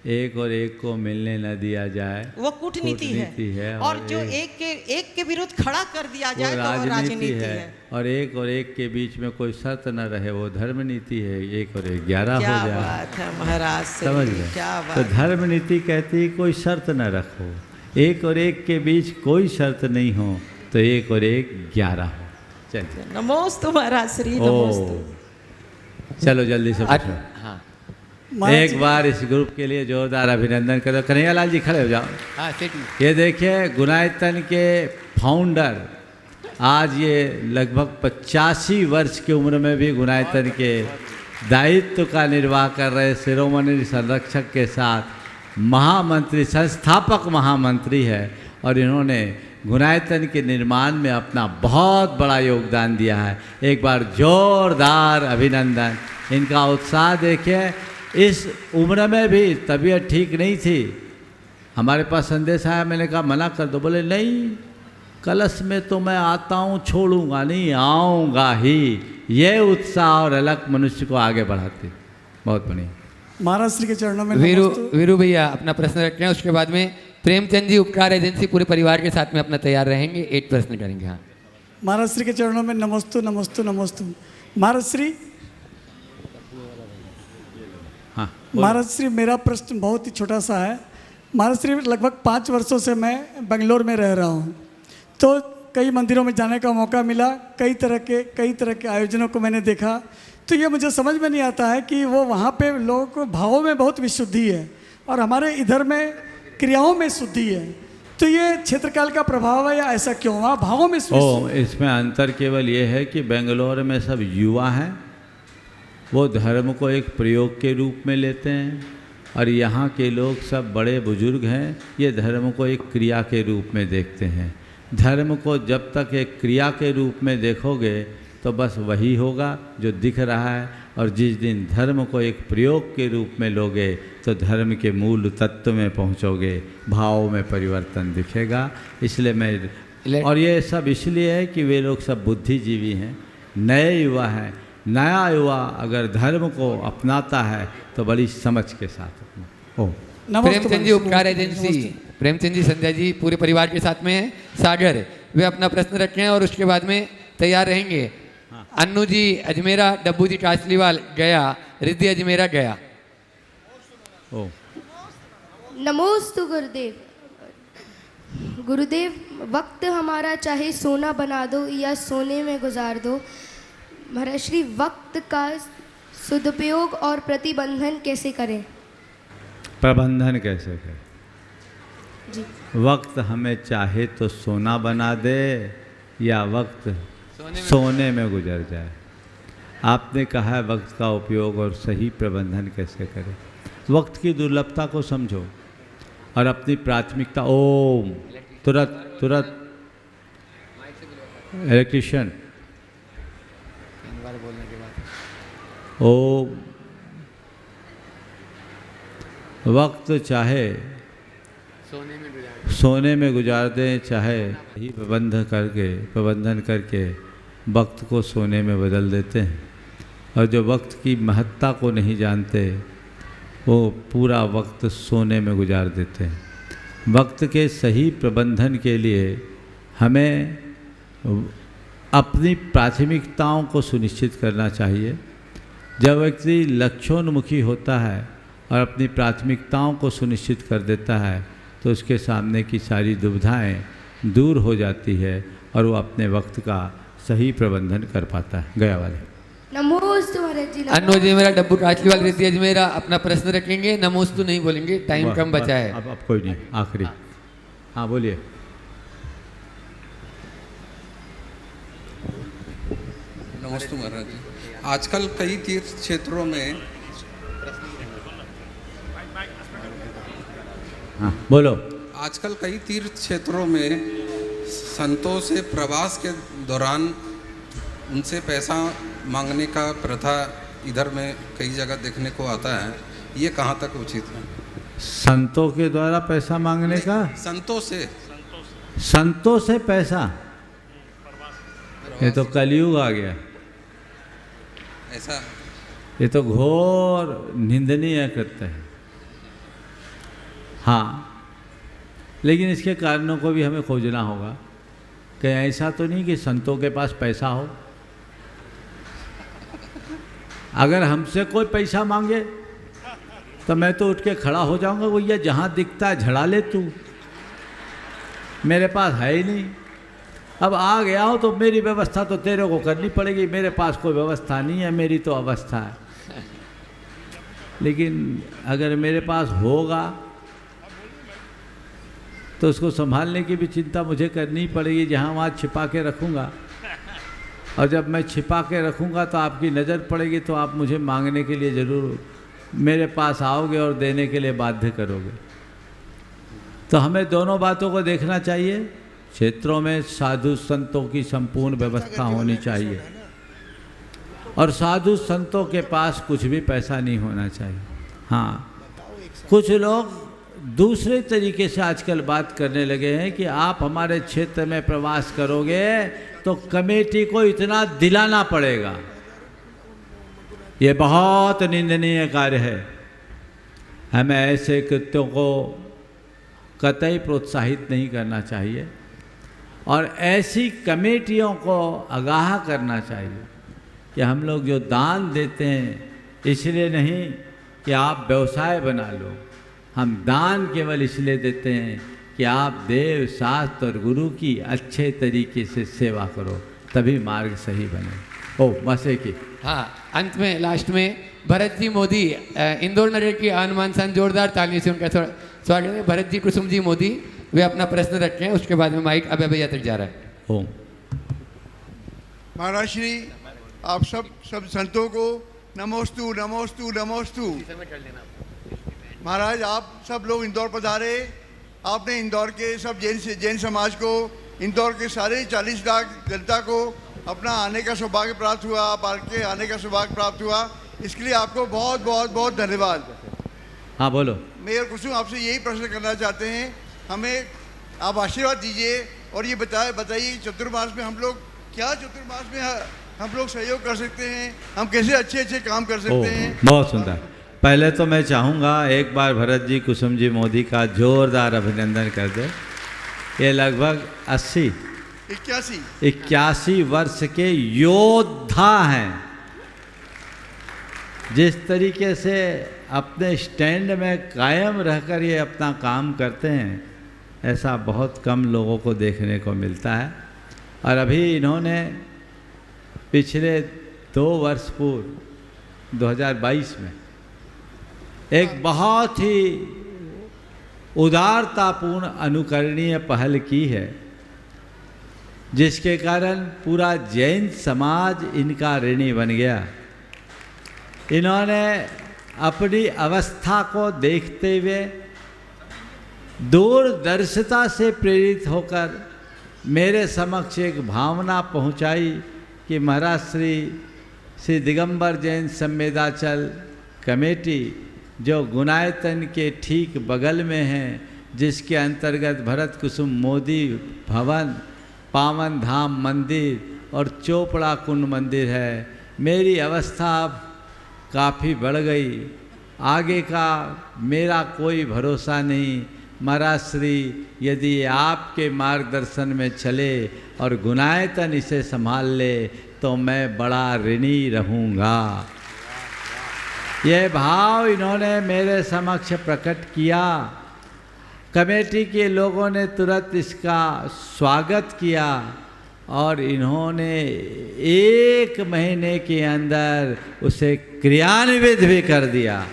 1 और 1 को मिलने न दिया जाए वो कूटनीति है, और जो 1 के विरुद्ध खड़ा कर दिया जाए तो वो राजनीति है। और 1 और 1 के बीच में कोई शर्त न रहे, वो धर्म नीति है। 1 और 1 11 हो जाए। बात है महाराज, समझ गए? तो धर्म नीति कहती है कोई शर्त न रखो, एक और एक के बीच कोई शर्त नहीं हो तो 1 और 1 11 हो। चलिए नमोस्तु महाराज श्री ओ नमोस्तु। चलो जल्दी से पूछो। हाँ एक बार इस ग्रुप के लिए जोरदार अभिनंदन करो। कन्हैया लाल जी खड़े हो जाओ। हाँ सेठी। ये देखिए गुनायतन के फाउंडर आज ये लगभग 85 वर्ष की उम्र में भी गुनायतन के दायित्व का निर्वाह कर रहे शिरोमणि संरक्षक के साथ महामंत्री, संस्थापक महामंत्री है और इन्होंने गुनायतन के निर्माण में अपना बहुत बड़ा योगदान दिया है। एक बार जोरदार अभिनंदन। इनका उत्साह देखिए। इस उम्र में भी तबीयत ठीक नहीं थी। हमारे पास संदेश आया, मैंने कहा मना कर दो। बोले नहीं, कलश में तो मैं आता हूँ, छोड़ूंगा नहीं, आऊँगा ही। ये उत्साह और अलग मनुष्य को आगे बढ़ाते। बहुत बढ़िया। महाराज श्री के चरणों में वीरू भैया अपना प्रश्न रखते हैं। उसके बाद में प्रेमचंद जी उपकार एजेंसी पूरे परिवार के साथ में अपना तैयार रहेंगे, एक प्रश्न करेंगे। हाँ महाराज श्री के चरणों में नमस्तु नमस्तु नमस्तु। महाराज श्री, हाँ महाराज श्री मेरा प्रश्न बहुत ही छोटा सा है। महाराज श्री लगभग 5 वर्षों से मैं बेंगलोर में रह रहा हूँ, तो कई मंदिरों में जाने का मौका मिला, कई तरह के आयोजनों को मैंने देखा। तो ये मुझे समझ में नहीं आता है कि वो वहाँ पे लोगों को भावों में बहुत विशुद्धि है और हमारे इधर में क्रियाओं में शुद्धि है। तो ये क्षेत्रकाल का प्रभाव है या ऐसा क्यों? वहाँ भावों में इसमें अंतर केवल ये है कि बेंगलोर में सब युवा हैं, वो धर्म को एक प्रयोग के रूप में लेते हैं, और यहाँ के लोग सब बड़े बुजुर्ग हैं, ये धर्म को एक क्रिया के रूप में देखते हैं। धर्म को जब तक एक क्रिया के रूप में देखोगे तो बस वही होगा जो दिख रहा है, और जिस दिन धर्म को एक प्रयोग के रूप में लोगे तो धर्म के मूल तत्व में पहुँचोगे, भाव में परिवर्तन दिखेगा। इसलिए मैं, और ये सब इसलिए है कि वे लोग सब बुद्धिजीवी हैं, नए युवा हैं। नया युवा अगर धर्म को अपनाता है तो बड़ी समझ के साथ अपना। प्रेमचंद जी उपकार एजेंसी, प्रेमचंद जी संध्या जी पूरे परिवार के साथ में हैं। सागर वे अपना प्रश्न रखें और उसके बाद में तैयार रहेंगे। अन्नू जी अजमेरा, डब्बू जी कासलीवाल गया, रिद्धि अजमेरा गया। नमोस्तु गुरुदेव। गुरुदेव, वक्त हमारा चाहे सोना बना दो या सोने में गुजार दो, महाराज श्री वक्त का सदुपयोग और प्रतिबंधन कैसे करें? प्रबंधन कैसे करें? जी। वक्त हमें चाहे तो सोना बना दे या वक्त सोने में गुजर जाए। आपने कहा है वक्त का उपयोग और सही प्रबंधन कैसे करें। वक्त की दुर्लभता को समझो और अपनी प्राथमिकता। ओम तुरंत इलेक्ट्रिशियन ओम। वक्त चाहे सोने में गुजार दें, चाहे ही प्रबंधन करके वक्त को सोने में बदल देते हैं। और जो वक्त की महत्ता को नहीं जानते वो पूरा वक्त सोने में गुजार देते हैं। वक्त के सही प्रबंधन के लिए हमें अपनी प्राथमिकताओं को सुनिश्चित करना चाहिए। जब व्यक्ति लक्ष्योन्मुखी होता है और अपनी प्राथमिकताओं को सुनिश्चित कर देता है तो उसके सामने की सारी दुविधाएं दूर हो जाती है और वो अपने वक्त का सही प्रबंधन कर पाता है। गया वाले नमोस्तु महाराज जी। अन्नू जी मेरा, डब्बू कासलीवाल, रिद्धि अजमेरा अपना प्रश्न रखेंगे। नमोस्तु नहीं बोलेंगे, टाइम कम बचा है। अब कोई नहीं, आखिरी। हाँ बोलिए। नमस्ते महाराज जी। आजकल कई तीर्थ क्षेत्रों में हाँ बोलो। आजकल कई तीर्थ क्षेत्रों में संतों से प्रवास के दौरान उनसे पैसा मांगने का प्रथा इधर में कई जगह देखने को आता है। ये कहाँ तक उचित है? संतों के द्वारा पैसा मांगने का? संतों से पैसा? ये तो कलयुग आ गया। ऐसा ये तो घोर निंदनीय कृत्य है। हाँ, लेकिन इसके कारणों को भी हमें खोजना होगा कि ऐसा तो नहीं कि संतों के पास पैसा हो। अगर हमसे कोई पैसा मांगे तो मैं तो उठ के खड़ा हो जाऊंगा, भैया जहाँ दिखता है झड़ा ले तू। मेरे पास है ही नहीं। अब आ गया हो तो मेरी व्यवस्था तो तेरे को करनी पड़ेगी, मेरे पास कोई व्यवस्था नहीं है, मेरी तो अवस्था है। लेकिन अगर मेरे पास होगा तो उसको संभालने की भी चिंता मुझे करनी पड़ेगी, जहाँ वहाँ छिपा के रखूँगा। और जब मैं छिपा के रखूँगा तो आपकी नज़र पड़ेगी तो आप मुझे मांगने के लिए ज़रूर मेरे पास आओगे और देने के लिए बाध्य करोगे। तो हमें दोनों बातों को देखना चाहिए। क्षेत्रों में साधु संतों की संपूर्ण व्यवस्था होनी चाहिए और साधु संतों के पास कुछ भी पैसा नहीं होना चाहिए। हाँ, कुछ लोग दूसरे तरीके से आजकल बात करने लगे हैं कि आप हमारे क्षेत्र में प्रवास करोगे तो कमेटी को इतना दिलाना पड़ेगा। ये बहुत निंदनीय कार्य है। हमें ऐसे कृत्यों को कतई प्रोत्साहित नहीं करना चाहिए और ऐसी कमेटियों को आगाह करना चाहिए कि हम लोग जो दान देते हैं इसलिए नहीं कि आप व्यवसाय बना लो, हम दान केवल इसलिए देते हैं कि आप देव शास्त्र और गुरु की अच्छे तरीके से सेवा करो, तभी मार्ग सही बने। ओ बस एक ही। हाँ, अंत में लास्ट में भरत जी मोदी, इंदौर नगर की आन सान जोरदार तालियों से उनका स्वागत है। भरत जी कुसुम जी मोदी वे अपना प्रश्न रखें, उसके बाद में माइक अभय भैया तक जा रहा है। ओम। महाराज श्री, आप सब संतों को नमोस्तु नमोस्तु नमोस्तु। महाराज आप सब लोग इंदौर पधारे, आपने इंदौर के सब जैन समाज को, इंदौर के सारे 40 लाख जनता को अपना आने का सौभाग्य प्राप्त हुआ, आप आके आने का सौभाग्य प्राप्त हुआ, इसके लिए आपको बहुत बहुत बहुत धन्यवाद। हाँ बोलो। मैं कुसुम आपसे यही प्रश्न करना चाहते हैं, हमें आप आशीर्वाद दीजिए और ये बताइए चतुर्मास में हम लोग क्या चतुर्मास में हम लोग सहयोग कर सकते हैं, हम कैसे अच्छे अच्छे काम कर सकते हैं। बहुत सुंदर। पहले तो मैं चाहूँगा एक बार भरत जी कुसुम जी मोदी का जोरदार अभिनंदन कर दे। ये लगभग 81 वर्ष के योद्धा हैं। जिस तरीके से अपने स्टैंड में कायम रहकर ये अपना काम करते हैं, ऐसा बहुत कम लोगों को देखने को मिलता है। और अभी इन्होंने पिछले 2 वर्ष पूर्व 2022 में एक बहुत ही उदारतापूर्ण अनुकरणीय पहल की है, जिसके कारण पूरा जैन समाज इनका ऋणी बन गया। इन्होंने अपनी अवस्था को देखते हुए दूरदर्शिता से प्रेरित होकर मेरे समक्ष एक भावना पहुंचाई कि महाराज श्री दिगंबर जैन संवेदाचल कमेटी जो गुनायतन के ठीक बगल में है, जिसके अंतर्गत भरत कुसुम मोदी भवन, पावन धाम मंदिर और चोपड़ा कुंड मंदिर है, मेरी अवस्था अब काफ़ी बढ़ गई। आगे का मेरा कोई भरोसा नहीं। महाराज श्री यदि आपके मार्गदर्शन में चले और गुनायतन इसे संभाल ले तो मैं बड़ा ऋणी रहूँगा। यह भाव इन्होंने मेरे समक्ष प्रकट किया। कमेटी के लोगों ने तुरंत इसका स्वागत किया और इन्होंने 1 महीने के अंदर उसे क्रियान्वित भी कर दिया।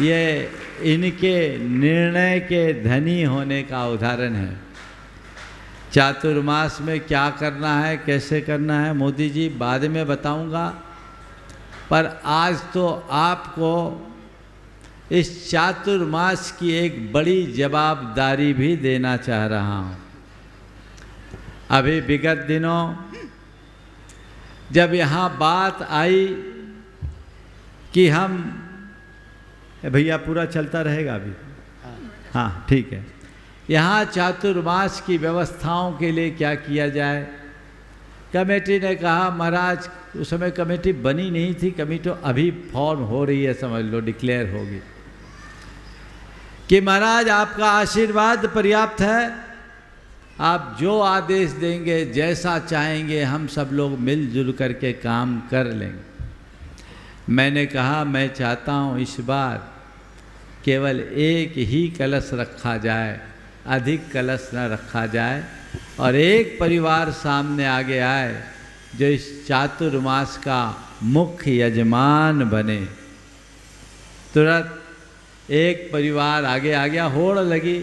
ये इनके निर्णय के धनी होने का उदाहरण है। चातुर्मास में क्या करना है, कैसे करना है, मोदी जी बाद में बताऊंगा, पर आज तो आपको इस चातुर्मास की एक बड़ी जवाबदारी भी देना चाह रहा हूँ। अभी विगत दिनों जब यहाँ बात आई कि हम, भैया पूरा चलता रहेगा अभी, हाँ ठीक है, यहाँ चातुर्मास की व्यवस्थाओं के लिए क्या किया जाए। कमेटी ने कहा, महाराज उस समय कमेटी बनी नहीं थी, कमेटी तो अभी फॉर्म हो रही है, समझ लो डिक्लेयर होगी, कि महाराज आपका आशीर्वाद पर्याप्त है, आप जो आदेश देंगे, जैसा चाहेंगे, हम सब लोग मिलजुल करके काम कर लेंगे। मैंने कहा मैं चाहता हूँ इस बार केवल एक ही कलश रखा जाए अधिक कलश न रखा जाए और एक परिवार सामने आगे आए जो इस चातुर्मास का मुख्य यजमान बने। तुरंत एक परिवार आगे आ गया, होड़ लगी,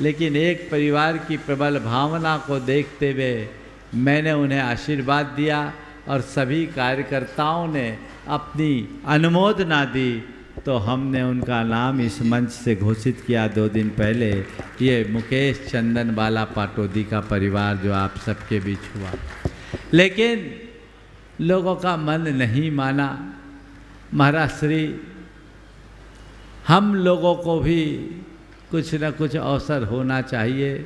लेकिन एक परिवार की प्रबल भावना को देखते हुए मैंने उन्हें आशीर्वाद दिया और सभी कार्यकर्ताओं ने अपनी अनुमोदना दी, तो हमने उनका नाम इस मंच से घोषित किया 2 दिन पहले। ये मुकेश चंदन बाला पाटोदी का परिवार जो आप सबके बीच हुआ, लेकिन लोगों का मन नहीं माना। महाराज श्री, हम लोगों को भी कुछ न कुछ अवसर होना चाहिए।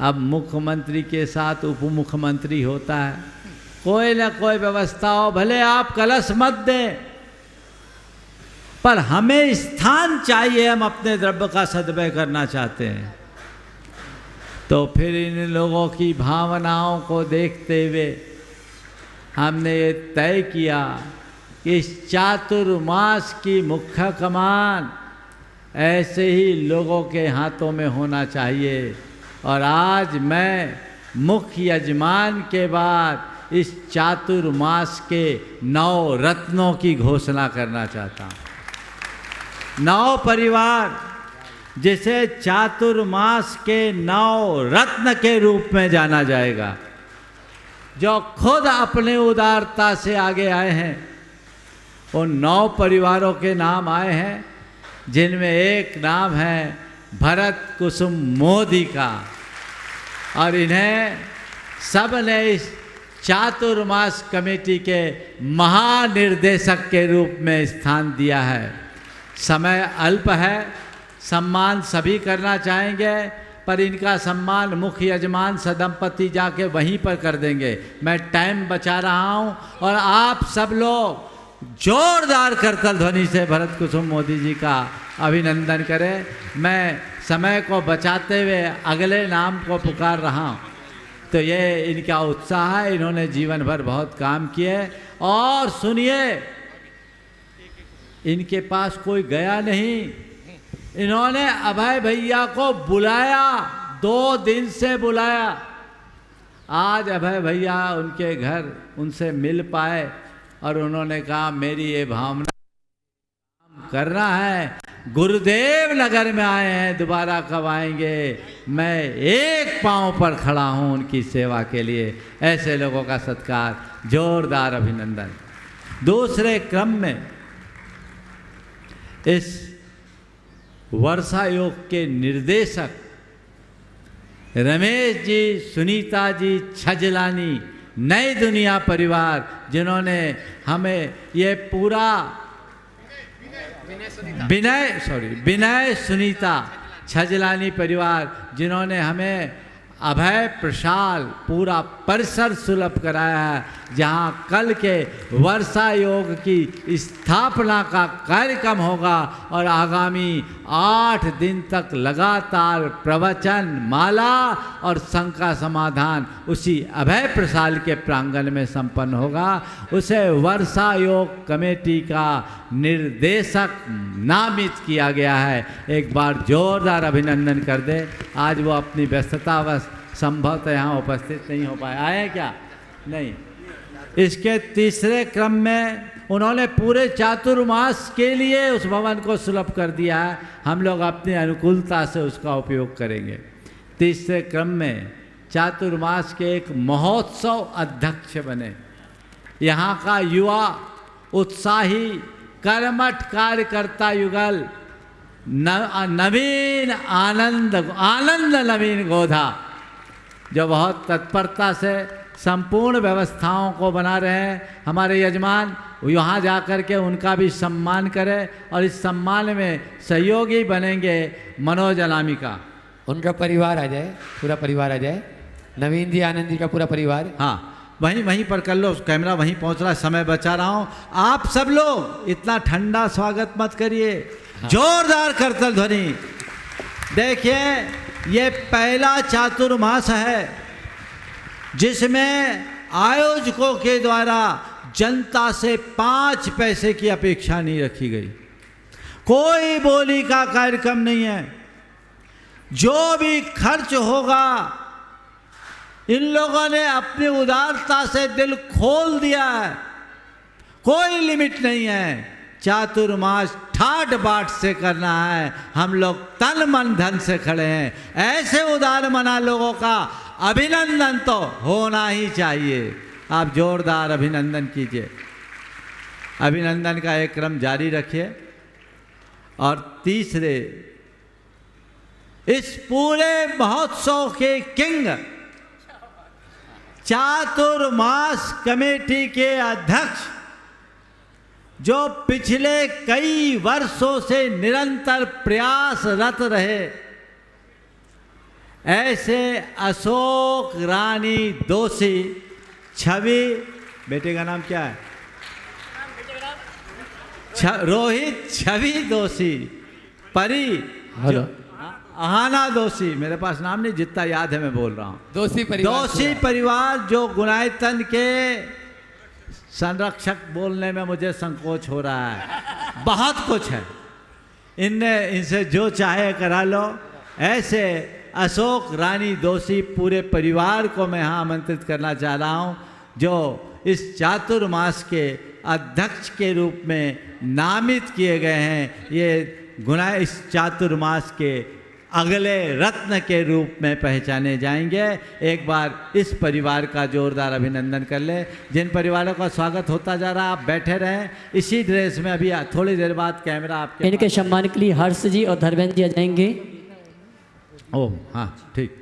अब मुख्यमंत्री के साथ उप मुख्यमंत्री होता है, कोई न कोई व्यवस्था हो, भले आप कलश मत दें, पर हमें स्थान चाहिए, हम अपने द्रव्य का सदुपयोग करना चाहते हैं। तो फिर इन लोगों की भावनाओं को देखते हुए हमने ये तय किया कि इस चातुर्मास की मुख्य कमान ऐसे ही लोगों के हाथों में होना चाहिए। और आज मैं मुख्य यजमान के बाद इस चातुर्मास के 9 रत्नों की घोषणा करना चाहता हूँ। 9 परिवार जिसे चातुर्मास के 9 रत्न के रूप में जाना जाएगा, जो खुद अपने उदारता से आगे आए हैं। उन 9 परिवारों के नाम आए हैं, जिनमें एक नाम है भरत कुसुम मोदी का, और इन्हें सब ने इस चातुर्मास कमेटी के महानिर्देशक के रूप में स्थान दिया है। समय अल्प है, सम्मान सभी करना चाहेंगे, पर इनका सम्मान मुख्य यजमान सदंपति जाके वहीं पर कर देंगे। मैं टाइम बचा रहा हूं और आप सब लोग जोरदार करतल ध्वनि से भरत कुसुम मोदी जी का अभिनंदन करें। मैं समय को बचाते हुए अगले नाम को पुकार रहा हूं। तो ये इनका उत्साह है, इन्होंने जीवन भर बहुत काम किए। और सुनिए, इनके पास कोई गया नहीं, इन्होंने अभय भैया को बुलाया, 2 दिन से बुलाया। आज अभय भैया उनके घर उनसे मिल पाए और उन्होंने कहा मेरी ये भावना करना है, गुरुदेव नगर में आए हैं, दोबारा कब आएंगे, मैं एक पांव पर खड़ा हूं उनकी सेवा के लिए। ऐसे लोगों का सत्कार, जोरदार अभिनंदन। दूसरे क्रम में इस वर्षा योग के निर्देशक रमेश जी, सुनीता जी छजलानी, नई दुनिया परिवार, जिन्होंने हमें ये पूरा विनय सुनीता छजलानी परिवार, जिन्होंने हमें अभय प्रसाद पूरा परिसर सुलभ कराया है, जहाँ कल के वर्षा योग की स्थापना का कार्यक्रम होगा और आगामी 8 दिन तक लगातार प्रवचन माला और शंका समाधान उसी अभय प्रसाद के प्रांगण में संपन्न होगा। उसे वर्षा योग कमेटी का निर्देशक नामित किया गया है। एक बार जोरदार अभिनंदन कर दे। आज वो अपनी व्यस्ततावश संभवतः यहाँ उपस्थित नहीं हो पाए। आए क्या? नहीं। इसके तीसरे क्रम में उन्होंने पूरे चातुर्मास के लिए उस भवन को सुलभ कर दिया है। हम लोग अपनी अनुकूलता से उसका उपयोग करेंगे। तीसरे क्रम में चातुर्मास के एक महोत्सव अध्यक्ष बने। यहाँ का युवा उत्साही कर्मठ कार्यकर्ता युगल नवीन आनंद नवीन गोधा, जो बहुत तत्परता से संपूर्ण व्यवस्थाओं को बना रहे हैं। हमारे यजमान यहाँ जा कर के उनका भी सम्मान करें और इस सम्मान में सहयोगी बनेंगे मनोज अनामिका। उनका परिवार आ जाए, पूरा परिवार आ जाए। नवीन जी, आनंद जी का पूरा परिवार। हाँ, वहीं पर कर लो। कैमरा वहीं पहुँच रहा है, समय बचा रहा हूँ। आप सब लोग इतना ठंडा स्वागत मत करिए। जोरदार करतल ध्वनि। देखिए, ये पहला चातुर्मास है जिसमें आयोजकों के द्वारा जनता से 5 पैसे की अपेक्षा नहीं रखी गई। कोई बोली का कार्यक्रम नहीं है। जो भी खर्च होगा, इन लोगों ने अपनी उदारता से दिल खोल दिया है, कोई लिमिट नहीं है। चातुर्मास ठाट बाट से करना है, हम लोग तन मन धन से खड़े हैं। ऐसे उदार मना लोगों का अभिनंदन तो होना ही चाहिए। आप जोरदार अभिनंदन कीजिए। अभिनंदन का एक क्रम जारी रखिए। और तीसरे, इस पूरे महोत्सव के किंग, चातुर्मास कमेटी के अध्यक्ष, जो पिछले कई वर्षों से निरंतर प्रयासरत रहे, ऐसे अशोक रानी दोषी, छवि, बेटे का नाम क्या है? रोहित छवि दोषी, परी, आहाना दोषी, मेरे पास नाम नहीं, जितना याद है मैं बोल रहा हूँ। दोषी परिवार जो गुणायतन के संरक्षक, बोलने में मुझे संकोच हो रहा है, बहुत कुछ है, इनसे जो चाहे करा लो। ऐसे अशोक रानी दोषी पूरे परिवार को मैं यहाँ आमंत्रित करना चाह रहा हूँ, जो इस चातुर्मास के अध्यक्ष के रूप में नामित किए गए हैं। ये इस चातुर्मास के अगले रत्न के रूप में पहचाने जाएंगे। एक बार इस परिवार का जोरदार अभिनंदन कर ले। जिन परिवारों का स्वागत होता जा रहा है, आप बैठे रहें इसी ड्रेस में। अभी थोड़ी देर बाद कैमरा आपके, इनके सम्मान के लिए हर्ष जी और धर्मेंद्र जी आ जाएंगे। ओह हाँ, ठीक,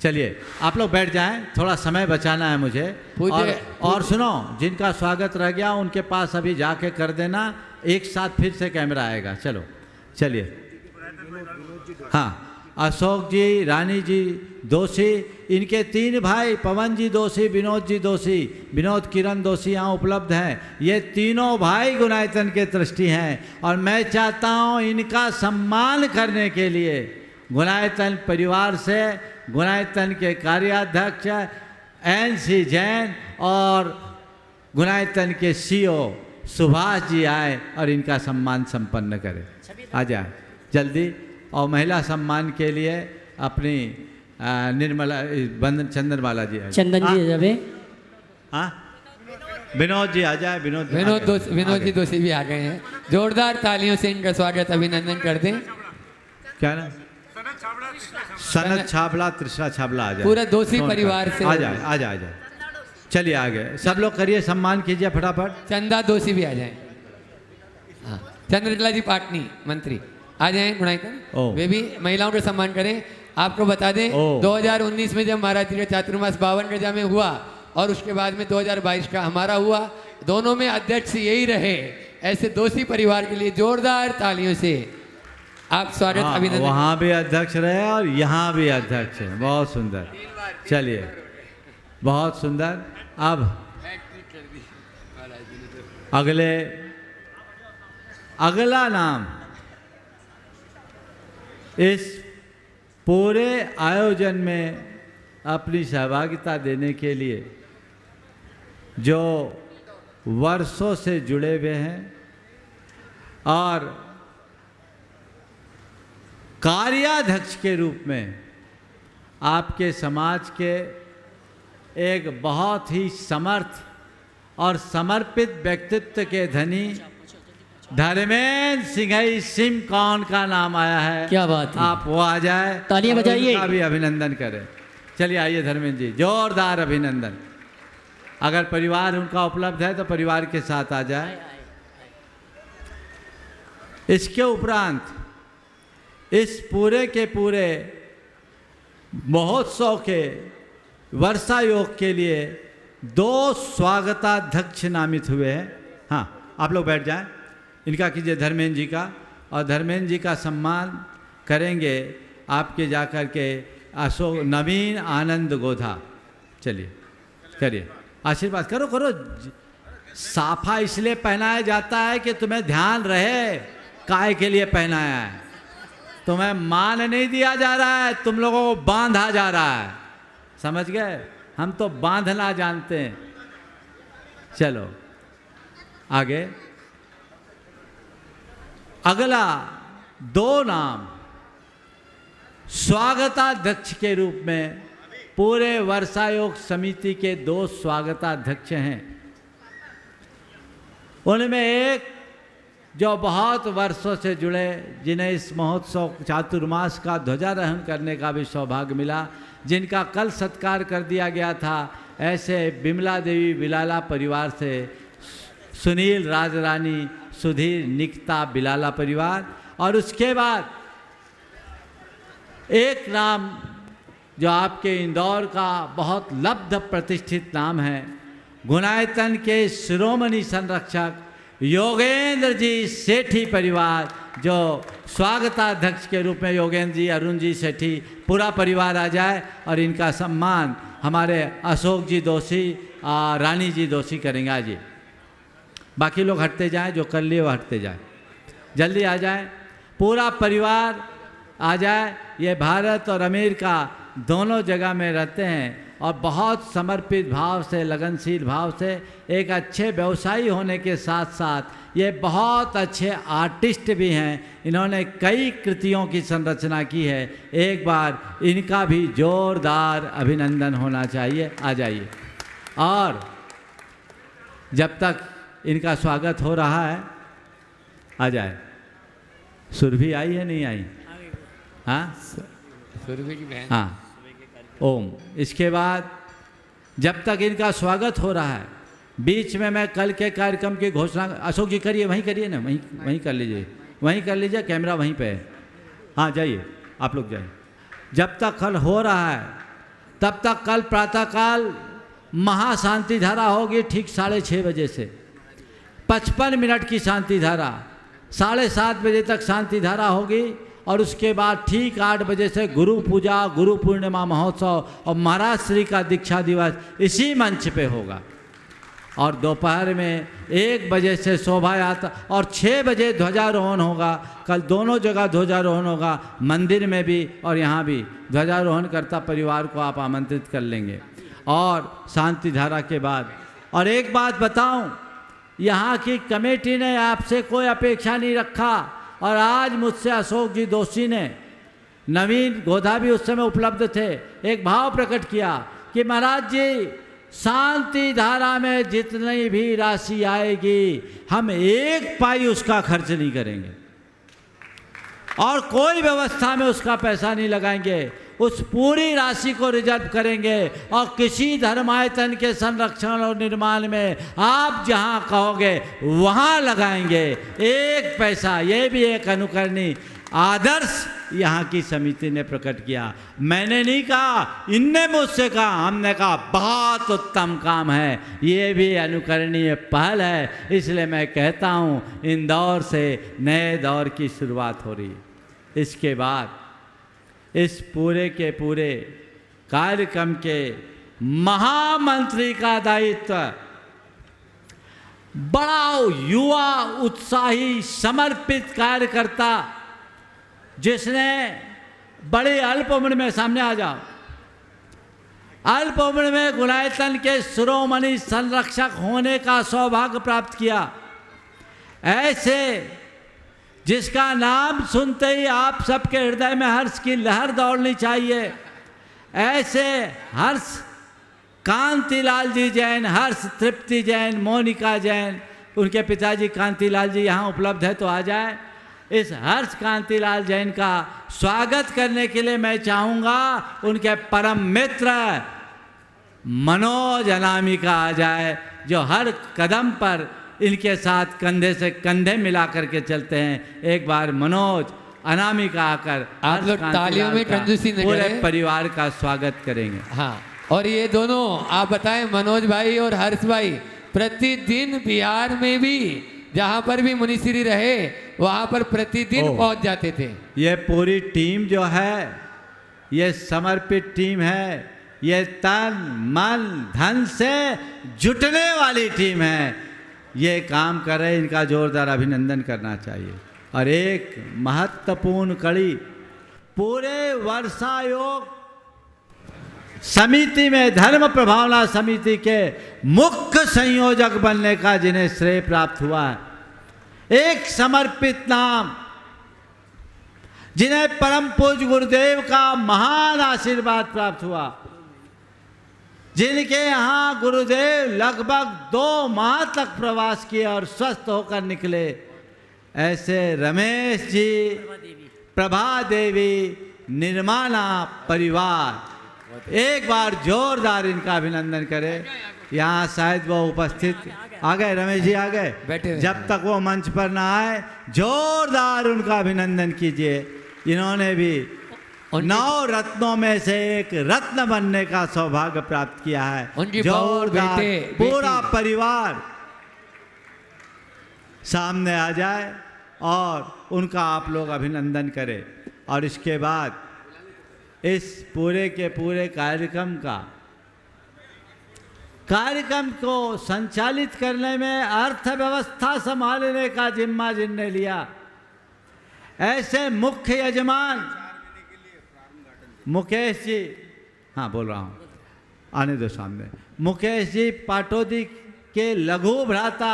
चलिए आप लोग बैठ जाएं, थोड़ा समय बचाना है मुझे। और सुनो, जिनका स्वागत रह गया उनके पास अभी जाके कर देना, एक साथ फिर से कैमरा आएगा। चलो चलिए। हाँ, अशोक जी, रानी जी दोषी, इनके 3 भाई पवन जी दोषी, विनोद जी दोषी, विनोद किरण दोषी यहाँ उपलब्ध हैं। ये तीनों भाई गुणायतन के ट्रस्टी हैं और मैं चाहता हूँ इनका सम्मान करने के लिए गुणायतन परिवार से गुणायतन के कार्याध्यक्ष NC जैन और गुणायतन के CEO सुभाष जी आए और इनका सम्मान संपन्न करें। आ जाए जल्दी। और महिला सम्मान के लिए अपनी निर्मला चंदनवाला जी, चंदन जी जावे। हाँ, विनोद जी आ जाए। विनोद जी दोषी भी आ गए हैं। जोरदार तालियों से इनका स्वागत अभिनंदन कर दें। क्या ना, सनत छाबला, तृष्णा छाबला आ जाए। पूरा दोषी परिवार से आ जाए, आ जाए, आ जाए। चलिए आगे सब लोग करिए, सम्मान कीजिए फटाफट। चंदा दोषी भी आ जाए। हाँ, चंद्रकला जी पाटनी मंत्री आ जाएं गुणायतन, वे भी महिलाओं का सम्मान करें। आपको बता दें 2019 में जब महाराज जी का चातुर्मास 52 गजा में हुआ और उसके बाद में 2022 का हमारा हुआ, दोनों में अध्यक्ष यही रहे। ऐसे दोषी परिवार के लिए जोरदार तालियों से आप स्वागत अभिनंदन। वहाँ भी अध्यक्ष रहे और यहाँ भी अध्यक्ष है, बहुत सुंदर। चलिए, बहुत सुंदर। अब अगला नाम इस पूरे आयोजन में अपनी सहभागिता देने के लिए जो वर्षों से जुड़े हुए हैं और कार्याध्यक्ष के रूप में आपके समाज के एक बहुत ही समर्थ और समर्पित व्यक्तित्व के धनी धर्मेंद्र सिंह सिमकौन का नाम आया है। क्या बात है, आप वो आ जाए, तालियां बजाइए, उनका भी अभिनंदन करें। चलिए आइए धर्मेंद्र जी, जोरदार अभिनंदन। अगर परिवार उनका उपलब्ध है तो परिवार के साथ आ जाए। इसके उपरांत इस पूरे के पूरे महोत्सव के वर्षा योग के लिए 2 स्वागताध्यक्ष नामित हुए हैं। हाँ, आप लोग बैठ जाएं। इनका कीजिए धर्मेंद्र जी का, और धर्मेंद्र जी का सम्मान करेंगे आपके जाकर के अशोक नवीन आनंद गोधा। चलिए करिए, आशीर्वाद करो करो। साफा इसलिए पहनाया जाता है कि तुम्हें ध्यान रहे काय के लिए पहनाया है। तुम्हें मान नहीं दिया जा रहा है, तुम लोगों को बांधा जा रहा है। समझ गए? हम तो बांधना जानते हैं। चलो आगे। अगला 2 नाम स्वागताध्यक्ष के रूप में पूरे वर्षायोग समिति के 2 स्वागताध्यक्ष हैं। उनमें एक जो बहुत वर्षों से जुड़े, जिन्हें इस महोत्सव चातुर्मास का ध्वजारोहण करने का भी सौभाग्य मिला, जिनका कल सत्कार कर दिया गया था, ऐसे बिमला देवी बिलाला परिवार से सुनील राजरानी सुधीर निकता बिलाला परिवार, और उसके बाद एक नाम जो आपके इंदौर का बहुत लब्ध प्रतिष्ठित नाम है, गुणायतन के शिरोमणि संरक्षक योगेंद्र जी सेठी परिवार, जो स्वागताध्यक्ष के रूप में योगेंद्र जी, अरुण जी सेठी, पूरा परिवार आ जाए और इनका सम्मान हमारे अशोक जी दोषी, रानी जी दोषी करेंगे। आज जी बाकी लोग हटते जाएं, जो कर लिए वो हटते जाएं, जल्दी आ जाएं, पूरा परिवार आ जाए। ये भारत और अमेरिका दोनों जगह में रहते हैं और बहुत समर्पित भाव से, लगनशील भाव से, एक अच्छे व्यवसायी होने के साथ साथ ये बहुत अच्छे आर्टिस्ट भी हैं। इन्होंने कई कृतियों की संरचना की है। एक बार इनका भी जोरदार अभिनंदन होना चाहिए। आ जाइए। और जब तक इनका स्वागत हो रहा है, आ जाए। सुरभि आई है नहीं आई? हाँ, सुरभि की बहन। हाँ, ओम। इसके बाद जब तक इनका स्वागत हो रहा है, बीच में मैं कल के कार्यक्रम की घोषणा, अशोक जी करिए, वहीं करिए ना, वहीं कर लीजिए, वहीं कर लीजिए, कैमरा वहीं पे है। हाँ जाइए, आप लोग जाइए। जब तक कल हो रहा है तब तक कल प्रातःकाल महाशांति धारा होगी, ठीक 6:30 बजे से 55 मिनट की शांति धारा, 7:30 बजे तक शांति धारा होगी, और उसके बाद ठीक 8 बजे से गुरु पूजा, गुरु पूर्णिमा महोत्सव और महाराज श्री का दीक्षा दिवस इसी मंच पे होगा। और दोपहर में 1 बजे से शोभा यात्रा और 6 बजे ध्वजारोहण होगा। कल दोनों जगह ध्वजारोहण होगा, मंदिर में भी और यहाँ भी। ध्वजारोहण करता परिवार को आप आमंत्रित कर लेंगे। और शांति धारा के बाद, और एक बात बताऊं, यहाँ की कमेटी ने आपसे कोई अपेक्षा नहीं रखा, और आज मुझसे अशोक जी दोषी ने, नवीन गोधा भी उस समय उपलब्ध थे, एक भाव प्रकट किया कि महाराज जी, शांति धारा में जितनी भी राशि आएगी, हम 1 पाई उसका खर्च नहीं करेंगे और कोई व्यवस्था में उसका पैसा नहीं लगाएंगे। उस पूरी राशि को रिजर्व करेंगे और किसी धर्मायतन के संरक्षण और निर्माण में आप जहां कहोगे वहां लगाएंगे। 1 पैसा, ये भी एक अनुकरणीय आदर्श यहाँ की समिति ने प्रकट किया। मैंने नहीं कहा, इनने मुझसे कहा, हमने कहा बहुत उत्तम काम है, ये भी अनुकरणीय पहल है। इसलिए मैं कहता हूँ, इंदौर से नए दौर की शुरुआत हो रही है। इसके बाद इस पूरे के पूरे कार्यक्रम के महामंत्री का दायित्व बड़ा युवा, उत्साही, समर्पित कार्यकर्ता, जिसने बड़ी अल्प उम्र में, सामने आ जाओ, अल्प उम्र में गुणायतन के शिरोमणि संरक्षक होने का सौभाग्य प्राप्त किया। ऐसे जिसका नाम सुनते ही आप सबके हृदय में हर्ष की लहर दौड़नी चाहिए, ऐसे हर्ष कांतिलाल जी जैन, हर्ष तृप्ति जैन, मोनिका जैन, उनके पिताजी कांतिलाल जी यहाँ उपलब्ध है तो आ जाए। इस हर्ष कांतिलाल जैन का स्वागत करने के लिए मैं चाहूँगा उनके परम मित्र मनोज अनामिका आ जाए, जो हर कदम पर इनके साथ कंधे से कंधे मिला करके चलते हैं। एक बार मनोज अनामिका आकर आप लोग तालियों में कंजूसी न पूरे करें। परिवार का स्वागत करेंगे। हाँ, और ये दोनों आप बताएं, मनोज भाई और हर्ष भाई, प्रतिदिन बिहार में भी जहाँ पर भी मुनिश्री रहे वहाँ पर प्रतिदिन पहुँच जाते थे। ये पूरी टीम जो है, ये समर्पित टीम है, ये तन मन धन से जुटने वाली टीम है। ये काम कर रहे, इनका जोरदार अभिनंदन करना चाहिए। और एक महत्वपूर्ण कड़ी पूरे वर्षायोग समिति में, धर्म प्रभावना समिति के मुख्य संयोजक बनने का जिन्हें श्रेय प्राप्त हुआ है, एक समर्पित नाम जिन्हें परम पूज्य गुरुदेव का महान आशीर्वाद प्राप्त हुआ, जिनके यहाँ गुरुदेव लगभग 2 माह तक प्रवास किए और स्वस्थ होकर निकले, ऐसे रमेश जी, प्रभा देवी, निर्माणा परिवार, एक बार जोरदार इनका अभिनंदन करें। यहाँ शायद वो उपस्थित आ गए, रमेश जी आ गए, जब तक वो मंच पर ना आए जोरदार उनका अभिनंदन कीजिए। इन्होंने भी 9 रत्नों में से एक रत्न बनने का सौभाग्य प्राप्त किया है। उनकी जोरदार पूरा परिवार सामने आ जाए और उनका आप लोग अभिनंदन करें। और इसके बाद इस पूरे के पूरे कार्यक्रम को संचालित करने में, अर्थव्यवस्था संभालने का जिम्मा जिनने लिया, ऐसे मुख्य यजमान मुकेश जी, हाँ बोल रहा हूँ, आने दो सामने, मुकेश जी पाटोदी के लघु भ्राता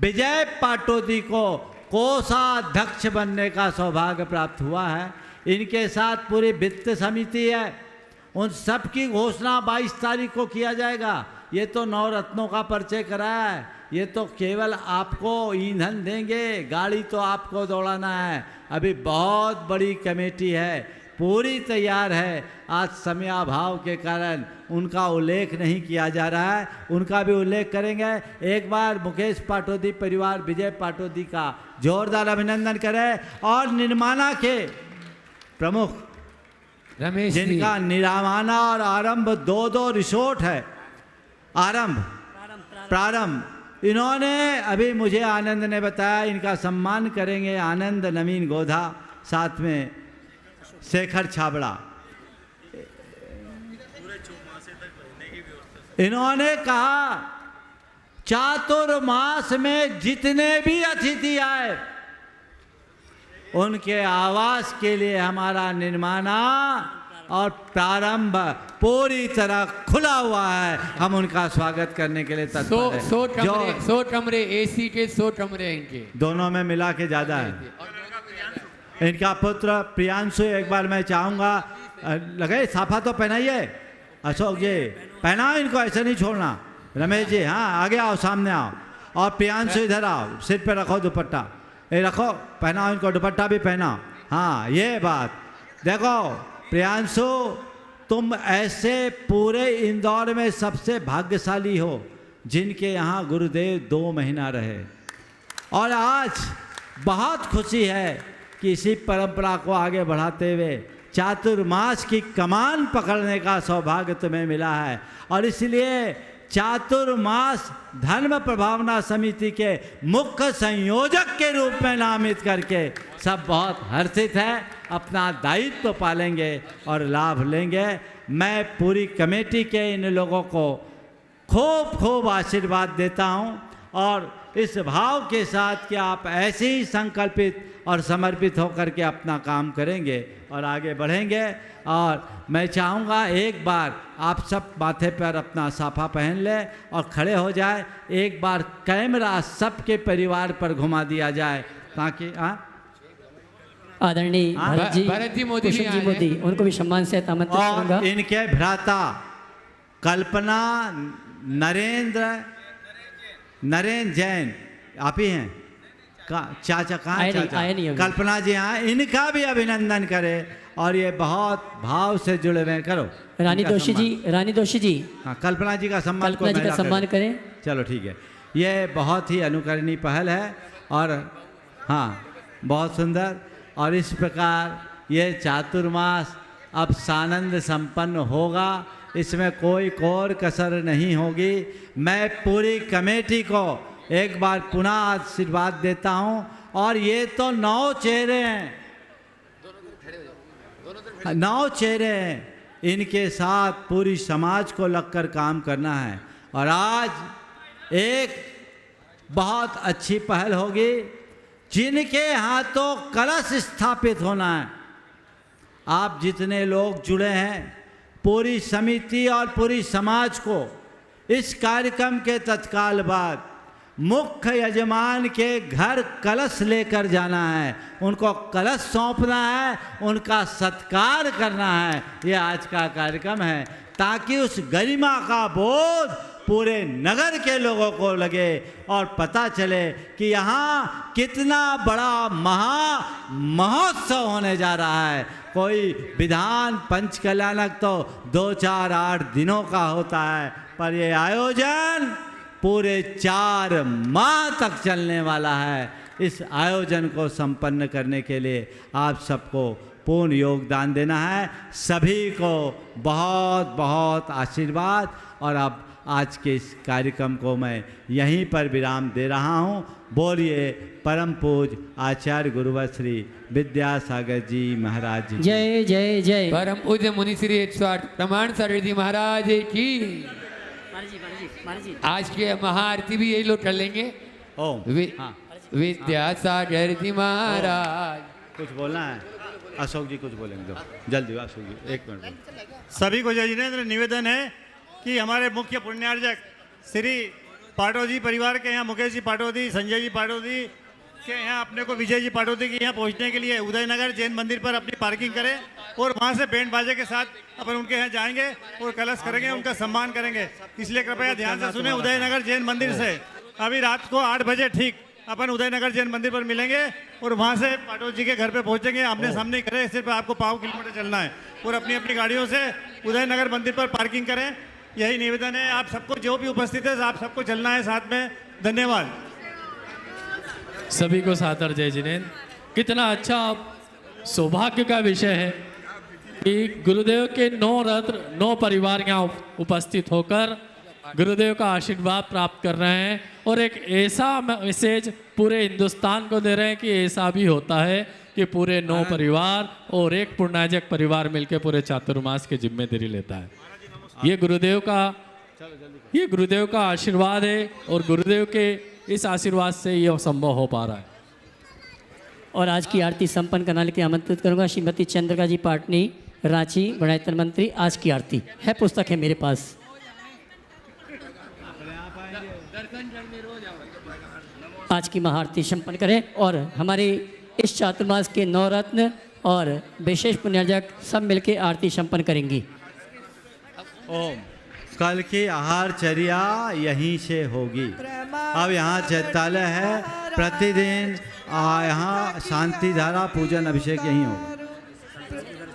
विजय पाटोदी को कोषाध्यक्ष बनने का सौभाग्य प्राप्त हुआ है। इनके साथ पूरी वित्त समिति है, उन सब की घोषणा 22 तारीख को किया जाएगा। ये तो 9 रत्नों का परिचय कराया है, ये तो केवल आपको ईंधन देंगे, गाड़ी तो आपको दौड़ाना है। अभी बहुत बड़ी कमेटी है, पूरी तैयार है। आज समयाभाव के कारण उनका उल्लेख नहीं किया जा रहा है, उनका भी उल्लेख करेंगे। एक बार मुकेश पाटोदी परिवार, विजय पाटोदी का जोरदार अभिनंदन करें। और निर्माणा के प्रमुख रमेश, जिनका निर्माणा और आरंभ 2 रिसोर्ट है, प्रारंभ, इन्होंने अभी मुझे आनंद ने बताया, इनका सम्मान करेंगे आनंद नवीन गोधा, साथ में शेखर छाबड़ा। इन्होंने कहा चातुर्मास में जितने भी अतिथि आए उनके आवास के लिए हमारा निर्माणा और प्रारंभ पूरी तरह खुला हुआ है। हम उनका स्वागत करने के लिए तत्पर हैं। 100 कमरे एसी के, 100 कमरे इनके दोनों में मिला के ज़्यादा है। इनका पुत्र प्रियांशु, एक बार मैं चाहूँगा, लगे साफा तो पहनाइए, अशोक जी पहनाओ इनको, ऐसे नहीं छोड़ना। रमेश जी हाँ आगे आओ, सामने आओ। और प्रियांशु इधर आओ, सिर पे रखो दुपट्टा, ये रखो, पहनाओ इनको, दुपट्टा भी पहनाओ। हाँ ये बात देखो प्रियांशु, तुम ऐसे पूरे इंदौर में सबसे भाग्यशाली हो जिनके यहाँ गुरुदेव 2 महीना रहे। और आज बहुत खुशी है कि इसी परंपरा को आगे बढ़ाते हुए चातुर्मास की कमान पकड़ने का सौभाग्य तुम्हें मिला है। और इसलिए चातुर्मास धर्म प्रभावना समिति के मुख्य संयोजक के रूप में नामित करके सब बहुत हर्षित है, अपना दायित्व पालेंगे और लाभ लेंगे। मैं पूरी कमेटी के इन लोगों को खूब खूब आशीर्वाद देता हूं और इस भाव के साथ कि आप ऐसे ही संकल्पित और समर्पित होकर के अपना काम करेंगे और आगे बढ़ेंगे। और मैं चाहूँगा एक बार आप सब माथे पर अपना साफा पहन लें और खड़े हो जाए। एक बार कैमरा सबके परिवार पर घुमा दिया जाए ताकि आदरणीय भरत जी मोदी, उनको भी सम्मान से आमंत्रित करूंगा। और इनके भ्राता कल्पना, नरेंद्र जैन, आप ही हैं चाचा, कहाँ चाचा? कल्पना जी हाँ, इनका भी अभिनंदन करें। और ये बहुत भाव से जुड़े हुए, करो रानी दोषी जी हाँ, कल्पना जी का सम्मान, सम्मान करें। चलो ठीक है, ये बहुत ही अनुकरणीय पहल है और हाँ बहुत सुंदर। और इस प्रकार ये चातुर्मास अब सानंद संपन्न होगा, इसमें कोई कोर कसर नहीं होगी। मैं पूरी कमेटी को एक बार पुनः आशीर्वाद देता हूँ। और ये तो 9 चेहरे हैं, 9 चेहरे हैं, इनके साथ पूरी समाज को लगकर काम करना है। और आज एक बहुत अच्छी पहल होगी, जिनके हाथों कलश स्थापित होना है। आप जितने लोग जुड़े हैं, पूरी समिति और पूरी समाज को इस कार्यक्रम के तत्काल बाद मुख्य यजमान के घर कलश लेकर जाना है, उनको कलश सौंपना है, उनका सत्कार करना है। ये आज का कार्यक्रम है, ताकि उस गरिमा का बोध पूरे नगर के लोगों को लगे और पता चले कि यहाँ कितना बड़ा महोत्सव होने जा रहा है। कोई विधान पंच कल्याणक तो 2, 4, 8 दिनों का होता है, पर ये आयोजन पूरे 4 माह तक चलने वाला है। इस आयोजन को संपन्न करने के लिए आप सबको पूर्ण योगदान देना है। सभी को बहुत बहुत आशीर्वाद। और अब आज के इस कार्यक्रम को मैं यहीं पर विराम दे रहा हूँ। बोलिए परम पूज्य आचार्य गुरुवर श्री विद्यासागर जी महाराज जी। जय जय जय। परम पूज्य मुनि श्री 108 प्रमाण सागर जी महाराज की। आज के महाआरती भी यही लोग कर लेंगे। ओम विद्यासागर जी महाराज। कुछ बोलना है? अशोक जी कुछ बोलेंगे, जल्दी अशोक जी 1 मिनट। सभी को जय जिनेंद्र। निवेदन है कि हमारे मुख्य पुण्यार्जक श्री पाटोदी परिवार के यहाँ मुकेश जी पाटोदी, संजय जी पाटोदी के यहाँ अपने को विजय जी पाटोदी के यहाँ पहुँचने के लिए उदयनगर जैन मंदिर पर अपनी पार्किंग करें और वहाँ से बैंड बाजे के साथ अपन उनके यहाँ जाएंगे और कलश करेंगे, उनका सम्मान करेंगे। इसलिए कृपया ध्यान से सुने। उदयनगर जैन मंदिर से अभी रात को 8 बजे ठीक अपन उदयनगर जैन मंदिर पर मिलेंगे और वहाँ से पाटोद जी के घर पे पहुँचेंगे। आमने सामने करें, सिर्फ आपको 5 किलोमीटर चलना है और अपनी अपनी गाड़ियों से उदयनगर मंदिर पर पार्किंग करें। यही निवेदन है। आप सबको जो भी उपस्थित है आप सबको चलना है साथ में। धन्यवाद। सभी को सादर जय जिनेंद्र। कितना अच्छा सौभाग्य का विषय है कि गुरुदेव के 9 रत्न 9 परिवार यहाँ उपस्थित होकर गुरुदेव का आशीर्वाद प्राप्त कर रहे हैं और एक ऐसा मैसेज पूरे हिंदुस्तान को दे रहे हैं कि ऐसा भी होता है कि पूरे 9 परिवार और एक पूर्णाजक परिवार मिलकर पूरे चातुर्मास की जिम्मेदारी लेता है। ये गुरुदेव का आशीर्वाद है और गुरुदेव के इस आशीर्वाद से यह संभव हो पा रहा है। और आज की आरती संपन्न करने के लिए आमंत्रित करूंगा श्रीमती चंद्रिका जी पाटनी, रांची गुणायतन मंत्री। आज की आरती है, पुस्तक है मेरे पास। आज की महाआरती संपन्न करें और हमारे इस चातुर्मास के 9 रत्न और विशेष पुण्यार्जक सब मिलकर आरती संपन्न करेंगी। ओम। कल की आहारचर्या यहीं से होगी। अब यहाँ चैतालय है, प्रतिदिन यहाँ शांति धारा पूजन अभिषेक यहीं होगा।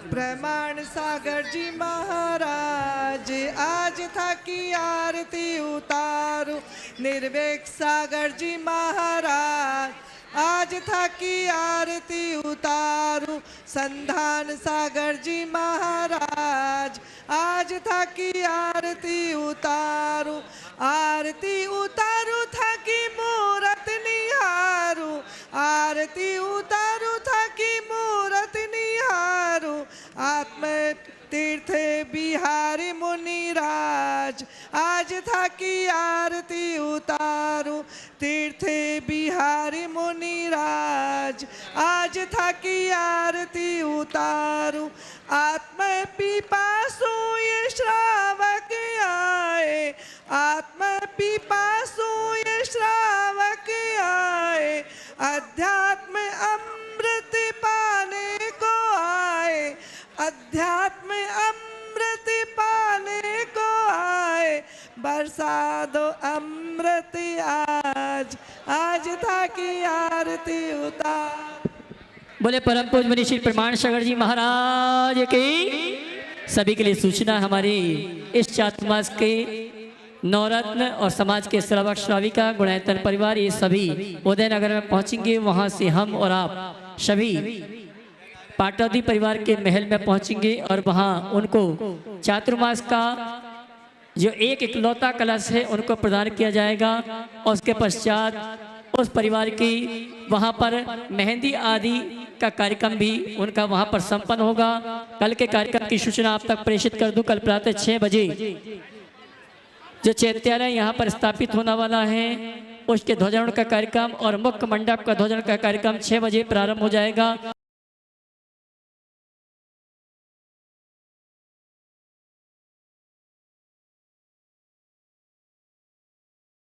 प्रमाण सागर जी महाराज आज था की आरती उतारू। निर्वेक सागर जी महाराज आज था की आरती उतारू। संधान सागर जी महाराज आज था की आरती उतारू। आरती उतारू था की मूरत निहारू। आरती उतारू था की मूरत निहारू। आत्म तीर्थ बिहारी मुनिराज आज था की आरती उतारू। तीर्थ बिहारी मुनिराज आज था की आरती उतारू। आत्म पिपासु ये श्रावक आए। आत्म पिपासु ये श्रावक आए। अध्यात्म अमृत पाने को आए। अध्यात्म अमृत पाने को आए। बरसा दो अमृत आज। आज था की आरती उतार। बोले परम पूज्य मुनि श्री प्रमाण सागर जी महाराज की। सभी के लिए सूचना, हमारी इस चातुर्मास के 9 रत्न और समाज के श्रावक श्राविका गुणायतन परिवार ये सभी उदयनगर में पहुंचेंगे। वहां से हम और आप सभी पाटौदी परिवार के महल में पहुंचेंगे और वहां उनको चातुर्मास का जो एक इकलौता कलश है उनको प्रदान किया जाएगा। और उसके पश्चात उस परिवार की वहां पर मेहंदी आदि का कार्यक्रम भी उनका वहां पर संपन्न होगा। कल के कार्यक्रम की सूचना आप तक प्रेषित कर दूं। कल प्रातः 6 बजे जो चैत्यालय यहाँ पर स्थापित होने वाला है उसके ध्वजारोहण का कार्यक्रम और मुख्य मंडप का ध्वजारोहण का कार्यक्रम 6 बजे प्रारंभ हो जाएगा।